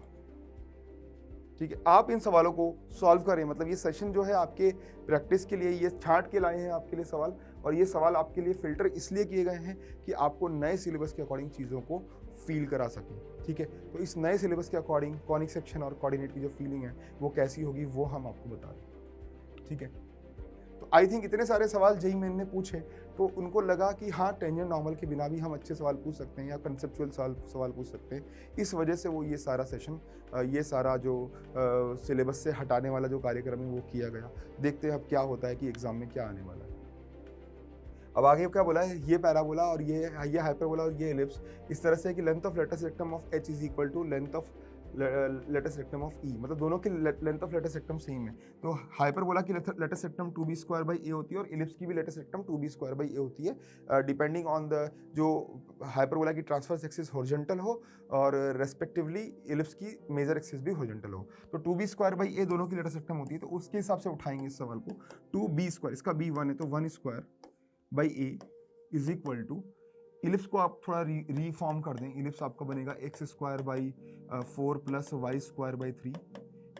ठीक है, आप इन सवालों को सॉल्व करें, मतलब ये सेशन जो है आपके प्रैक्टिस के लिए, ये छांट के लाए हैं आपके लिए सवाल, और ये सवाल आपके लिए फिल्टर इसलिए किए गए हैं कि आपको नए सिलेबस के अकॉर्डिंग चीज़ों को फील करा सकें। ठीक है, तो इस नए सिलेबस के अकॉर्डिंग कॉनिक सेक्शन और कोऑर्डिनेट की जो फीलिंग है वो कैसी होगी वो हम आपको बता रहे हैं। ठीक है, तो आई थिंक इतने सारे सवाल जेईई मेन ने पूछे तो उनको लगा कि हाँ, टेंजेंट नॉर्मल के बिना भी हम अच्छे सवाल पूछ सकते हैं या कंसेप्चुअल सवाल पूछ सकते हैं। इस वजह से वो ये सारा सेशन, ये सारा जो सिलेबस से हटाने वाला जो कार्यक्रम है वो किया गया। देखते हैं अब क्या होता है कि एग्जाम में क्या आने वाला है। अब आगे क्या बोला है, ये पैराबोला और ये हाइपरबोला और ये एलिप्स इस तरह से कि length of latus rectum of H is equal to length of latus rectum of E, मतलब दोनों की length of latus rectum same है। तो हाइपरबोला की लेटेस्ट रेक्टम 2b² होती है और इलिप्स की भी लेटेस्ट रेक्टम 2b² होती है, डिपेंडिंग ऑन द जो हाइपरबोला की ट्रांसवर्स एक्सिस हॉरिजॉन्टल हो और रेस्पेक्टिवली इलिप्स की मेजर एक्सिस भी हॉरिजॉन्टल हो। तो 2b² दोनों की लेटेस्ट रेक्टम होती है, तो उसके हिसाब से उठाएंगे इस सवाल को। 2b², इसका b1 है तो 1² इज इक्वल टू, इलिप्स को आप थोड़ा रीफॉर्म कर दें, इलिप्स आपका बनेगा x² 4 + y² 3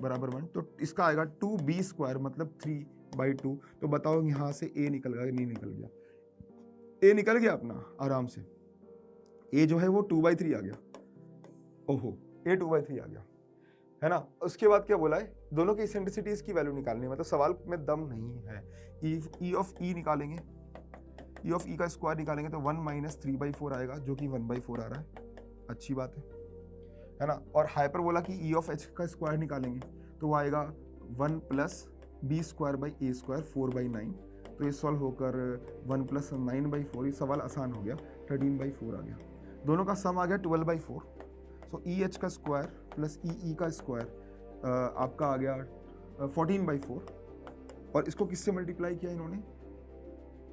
बराबर 1। तो इसका आएगा 2b² मतलब 3/2। तो बताओ यहाँ से a निकल गया नहीं निकल गया? a निकल गया अपना आराम से। a जो है वो 2/3 आ गया। ओहो, a 2/3 आ गया, है ना। उसके बाद क्या बोला है, दोनों की इसेंट्रिसिटीज की वैल्यू निकालनी है, मतलब सवाल में दम नहीं है। E ऑफ E निकालेंगे, E ऑफ E का स्क्वायर निकालेंगे तो 1 - 3/4 आएगा, जो कि 1/4 आ रहा है, अच्छी बात है ना। और हाइपरबोला की E ऑफ H का स्क्वायर निकालेंगे तो वो आएगा 1 + b²/a² 4/9। तो ये सॉल्व होकर 1 + 9/4, ये सवाल आसान हो गया, 13/4 आ गया। दोनों का सम आ गया 12/4। सो EH का स्क्वायर प्लस EE का स्क्वायर आपका आ गया 14/4, और इसको किससे मल्टीप्लाई किया इन्होंने?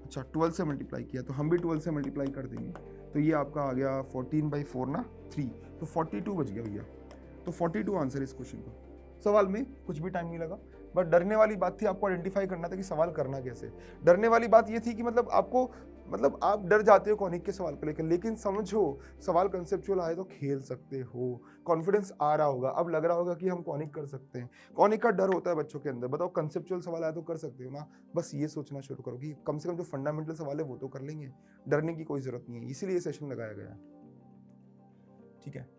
अच्छा, 12 से मल्टीप्लाई किया, तो हम भी 12 से मल्टीप्लाई कर देंगे। तो ये आपका आ गया 14/4 ना 3, तो 42 बच गया भैया। तो 42 आंसर है इस क्वेश्चन का। सवाल में कुछ भी टाइम नहीं लगा, बट डरने वाली बात थी आपको आइडेंटिफाई करना था कि सवाल करना कैसे। डरने वाली बात ये थी कि मतलब आपको, मतलब आप डर जाते हो कॉनिक के सवाल को लेकर, लेकिन समझो सवाल कंसेप्चुअल आए तो खेल सकते हो, कॉन्फिडेंस आ रहा होगा, अब लग रहा होगा कि हम कॉनिक कर सकते हैं। कॉनिक का डर होता है बच्चों के अंदर, बताओ कंसेप्चुअल सवाल आया तो कर सकते हो ना। बस ये सोचना शुरू करो कि कम से कम जो फंडामेंटल सवाल है वो तो कर लेंगे, डरने की कोई जरूरत नहीं है, इसीलिए सेशन लगाया गया है। ठीक है,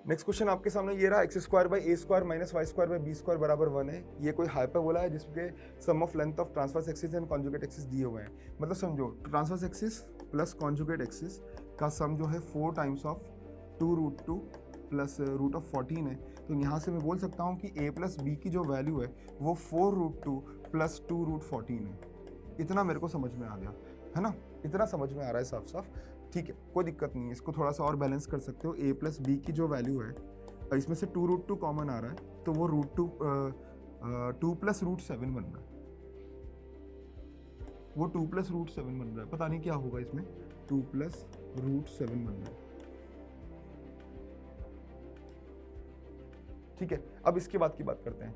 नेक्स्ट क्वेश्चन आपके सामने ये रहा, X square by A square minus Y square by B square बराबर 1 है। ये कोई हाइपरबोला है जिसके sum of length of transverse axis and conjugate axis दिए हुए हैं। मतलब समझो transverse axis plus conjugate axis का सम जो है 4 times of 2√2 plus root of 14 है। तो यहाँ से मैं बोल सकता हूँ कि a प्लस बी की जो वैल्यू है वो 4√2 प्लस 2√14 है। इतना मेरे को समझ में आ गया है ना, इतना समझ में आ रहा है साफ साफ। ठीक है, कोई दिक्कत नहीं है, इसको थोड़ा सा और बैलेंस कर सकते हो। a प्लस बी की जो वैल्यू है, इसमें से 2√2 कॉमन आ रहा है, तो वो 2 प्लस √7 बन रहा है, वो 2 प्लस √7 बन रहा है। पता नहीं क्या होगा इसमें, 2 प्लस √7 बन रहा है। ठीक है, अब इसके बाद की बात करते हैं।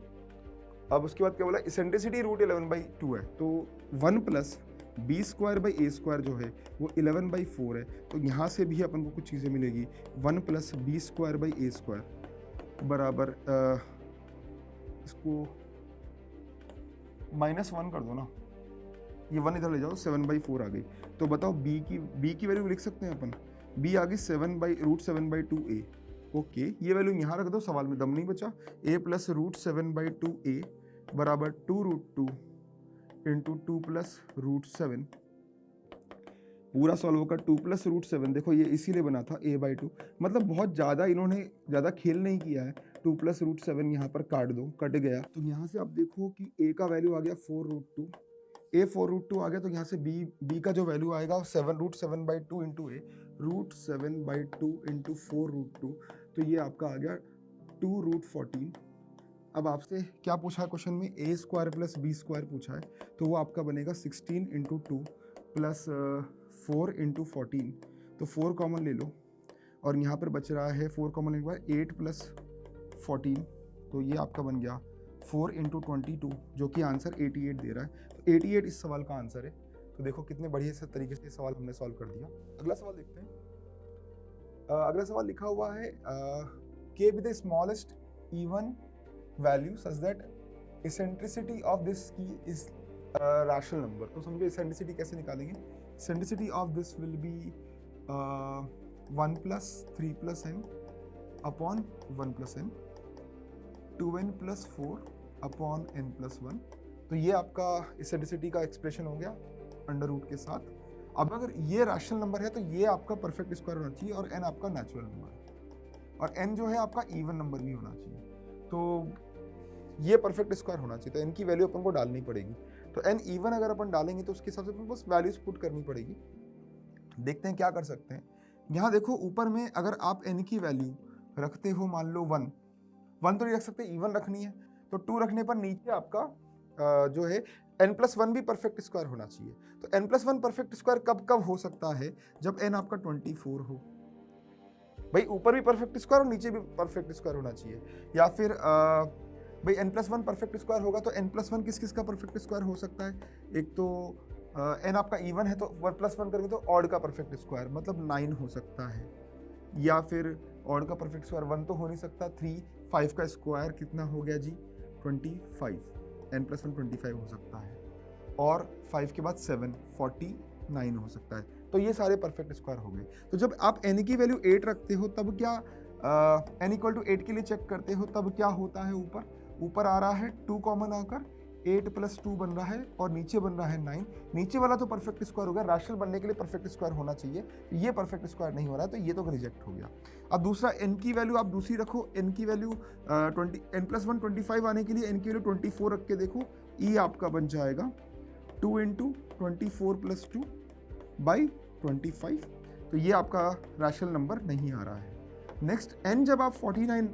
अब उसके बाद क्या बोला, इसेंट्रिसिटी √11/2 है, तो 1 plus B square by A square जो है वो 11/4 है। तो यहाँ से भी अपन को कुछ चीज़ें मिलेगी, 1 plus B square by A square बराबर इसको -1 कर दो ना, ये 1 इधर ले जाओ, 7/4 आ गई। तो बताओ बी की वैल्यू लिख सकते हैं अपन, बी आ गई √7/2a। ओके, ये वैल्यू यहाँ रख दो, सवाल में दम नहीं बचा। a प्लस √7/2a बराबर 2√2 इंटू 2 प्लस √7, पूरा सॉल्व होगा 2 प्लस √7। देखो ये इसीलिए बना था a/2, मतलब बहुत ज़्यादा इन्होंने ज़्यादा खेल नहीं किया है। 2 प्लस √7 यहाँ पर काट दो, कट गया। तो यहाँ से आप देखो कि a का वैल्यू आ गया 4√2, a 4√2 आ गया, तो यहाँ से b का जो वैल्यू आएगा √7/2 इंटू a, √7/2 इंटू 4√2, तो ये आपका आ गया 2√14। अब आपसे क्या पूछा है क्वेश्चन में, a square plus B square पूछा है, तो वो आपका बनेगा 16 इंटू 2 प्लस 4 इंटू 14। तो 4 कॉमन ले लो, और यहाँ पर बच रहा है 4 कॉमन लेने के बाद 8 प्लस 14, तो ये आपका बन गया 4 इंटू 22, जो कि आंसर 88 दे रहा है। तो 88 इस सवाल का आंसर है। तो देखो कितने बढ़िया से तरीके से सवाल हमने सॉल्व कर दिया। अगला सवाल देखते हैं। अगला सवाल लिखा हुआ है, k with the smallest even value such that eccentricity of this key is rational number। तो समझो eccentricity कैसे निकालेंगे। eccentricity of this will be 1 plus 3 plus n upon 1 plus n, 2n plus 4 upon n plus 1। तो ये आपका eccentricity का expression हो गया अंडर रूट के साथ। अब अगर ये रैशनल नंबर है तो ये आपका परफेक्ट स्क्वायर होना चाहिए, और n आपका नेचुरल नंबर है, और n जो है आपका इवन नंबर भी होना चाहिए। तो ये परफेक्ट स्क्वायर होना चाहिए, तो n की वैल्यू अपन को डालनी पड़ेगी। तो n इवन अगर अपन डालेंगे तो उसके हिसाब से अपन बस वैल्यूज पुट करनी पड़ेगी। देखते हैं क्या कर सकते हैं। यहाँ देखो ऊपर में अगर आप n की वैल्यू रखते हो, मान लो 1 तो नहीं रख सकते, इवन रखनी है, तो 2 रखने पर नीचे आपका जो है n+1 भी परफेक्ट स्क्वायर होना चाहिए। तो n+1 परफेक्ट स्क्वायर कब कब हो सकता है, जब n आपका 24 हो। भाई ऊपर भी परफेक्ट स्क्वायर और नीचे भी परफेक्ट स्क्वायर होना चाहिए। या फिर भाई n+1 परफेक्ट स्क्वायर होगा तो n+1 किस किस का परफेक्ट स्क्वायर हो सकता है। एक तो n आपका इवन है तो 1+1 करेंगे तो ऑड का परफेक्ट स्क्वायर मतलब 9 हो सकता है। या फिर ऑड का परफेक्ट स्क्वायर 1 तो हो नहीं सकता, 3, 5 का स्क्वायर कितना हो गया जी 25, n+1 25 हो सकता है, और 5 के बाद 7 49 हो सकता है। तो ये सारे परफेक्ट स्क्वायर हो गए। तो जब आप n की वैल्यू 8 रखते हो तब क्या n = 8 के लिए चेक करते हो, तब क्या होता है, ऊपर आ रहा है 2 कॉमन आकर 8 + 2 बन रहा है, और नीचे बन रहा है 9। नीचे वाला तो परफेक्ट स्क्वायर हो गया, रैशनल बनने के लिए परफेक्ट स्क्वायर होना चाहिए, ये परफेक्ट स्क्वायर नहीं हो रहा है, तो ये तो रिजेक्ट हो गया। अब दूसरा n की वैल्यू आप दूसरी रखो, n की वैल्यू n+1 25 आने के लिए n की वैल्यू 24 रख के देखो, e आपका बन जाएगा 2 × 24 + 2 / 25। तो ये आपका रैशनल नंबर नहीं आ रहा है। नेक्स्ट n जब आप 49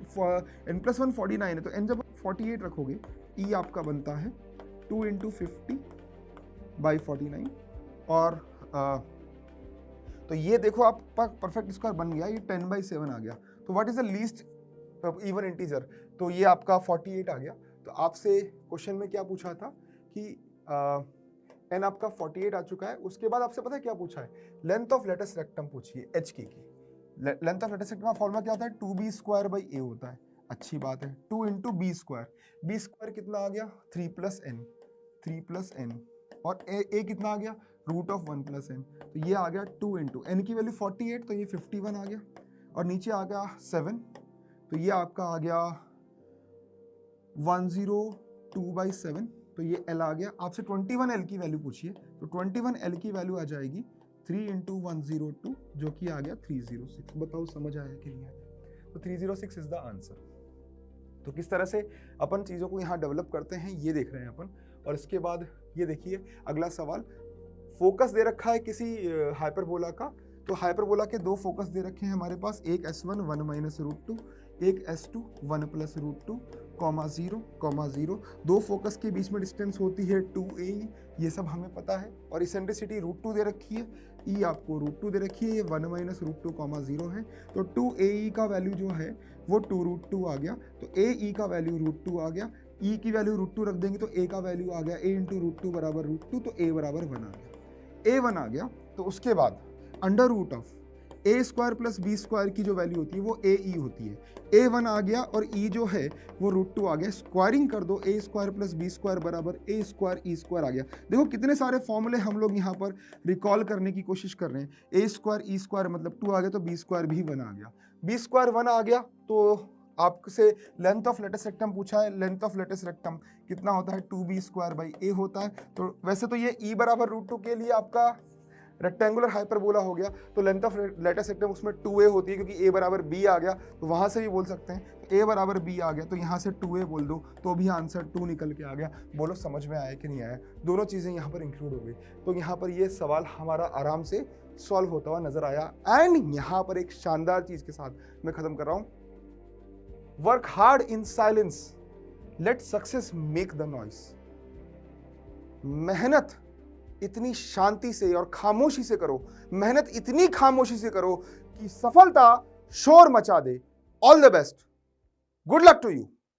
n+1 49 है, तो n जब आप 48 रखोगे, e आपका बनता है 2 × 50 / 49, और तो ये देखो आपका परफेक्ट स्क्वायर बन गया, ये 10/7 आ गया। तो व्हाट इज द लीस्ट तो इवन इंटीजर, तो ये आपका 48 आ गया। तो आपसे क्वेश्चन में क्या पूछा था कि एन आपका 48 आ चुका है। उसके बाद आपसे पता है क्या पूछा है, लेंथ ऑफ लेटस रेक्टम पूछिए एच की लेंथ ऑफ लेटस रेक्टम का फॉर्मूला क्या होता है, 2b² होता है। अच्छी बात है, 2 इंटू बी स्क्वायर कितना आ गया 3 n और ए कितना आ गया √1 + n। तो ये आ गया 2 इंटू एन की वैल्यू 48, तो ये 51 आ गया और नीचे आ गया 7, तो ये आपका आ गया 102/7, तो ये L आ गया। आपसे 21L की वैल्यू पूछिए, तो 21L की वैल्यू आ जाएगी 3 इंटू 102, जो कि आ गया 306। बताओ समझ आया कि नहीं आया? तो 306 इज द आंसर। तो किस तरह से अपन चीज़ों को यहाँ डेवलप करते हैं ये देख रहे हैं अपन। और इसके बाद ये देखिए अगला सवाल, फोकस दे रखा है किसी हाइपरबोला का। तो हाइपरबोला के दो फोकस दे रखे हैं हमारे पास, एक S1 1 - √2, एक S2 1 + √2, 0, 0। दो फोकस के बीच में डिस्टेंस होती है 2AE, ये सब हमें पता है। और इसेंट्रिसिटी √2 दे रखी है, E आपको √2 दे रखी है, ये 1 - √2, 0 है। तो 2AE का वैल्यू जो है वो 2√2 आ गया, तो AE का वैल्यू √2 आ गया। E की वैल्यू √2 रख देंगे तो A का वैल्यू आ गया A × √2 बराबर √2, तो A बराबर 1 आ गया, A 1 आ गया। तो उसके बाद under root of A² + B² की जो वैल्यू होती है वो AE होती है। A1 आ गया और E जो है वो √2 आ गया। स्क्वायरिंग कर दो, A² + B² बराबर A² E² आ गया। देखो कितने सारे फॉर्मूले हम लोग यहाँ पर रिकॉल करने की कोशिश कर रहे हैं। A² E² मतलब 2 आ गया, तो B² भी 1 आ गया। B² 1 आ गया तो आपसे लेंथ ऑफ लेटस रेक्टम पूछा है। लेंथ ऑफ लेटस रेक्टम कितना होता है 2b² होता है। तो वैसे तो ये E बराबर √2 के लिए आपका रेक्टेंगुलर हाइपरबोला हो गया, तो लेंथ ऑफ लेटस रेक्टम उसमें 2a होती है, क्योंकि a बराबर b आ गया तो वहां से भी बोल सकते हैं। तो a बराबर b आ गया तो यहाँ से 2a बोल दो तो भी आंसर 2 निकल के आ गया। बोलो समझ में आया कि नहीं आया? दोनों चीज़ें यहाँ पर इंक्लूड हो गई। तो यहाँ पर ये सवाल हमारा आराम से सॉल्व होता हुआ नजर आया। एंड यहाँ पर एक शानदार चीज के साथ मैं खत्म कर रहा हूँ, work hard in silence, let success make the noise. मेहनत इतनी शांति से और खामोशी से करो, मेहनत इतनी खामोशी से करो कि सफलता शोर मचा दे। All the best, good luck to you.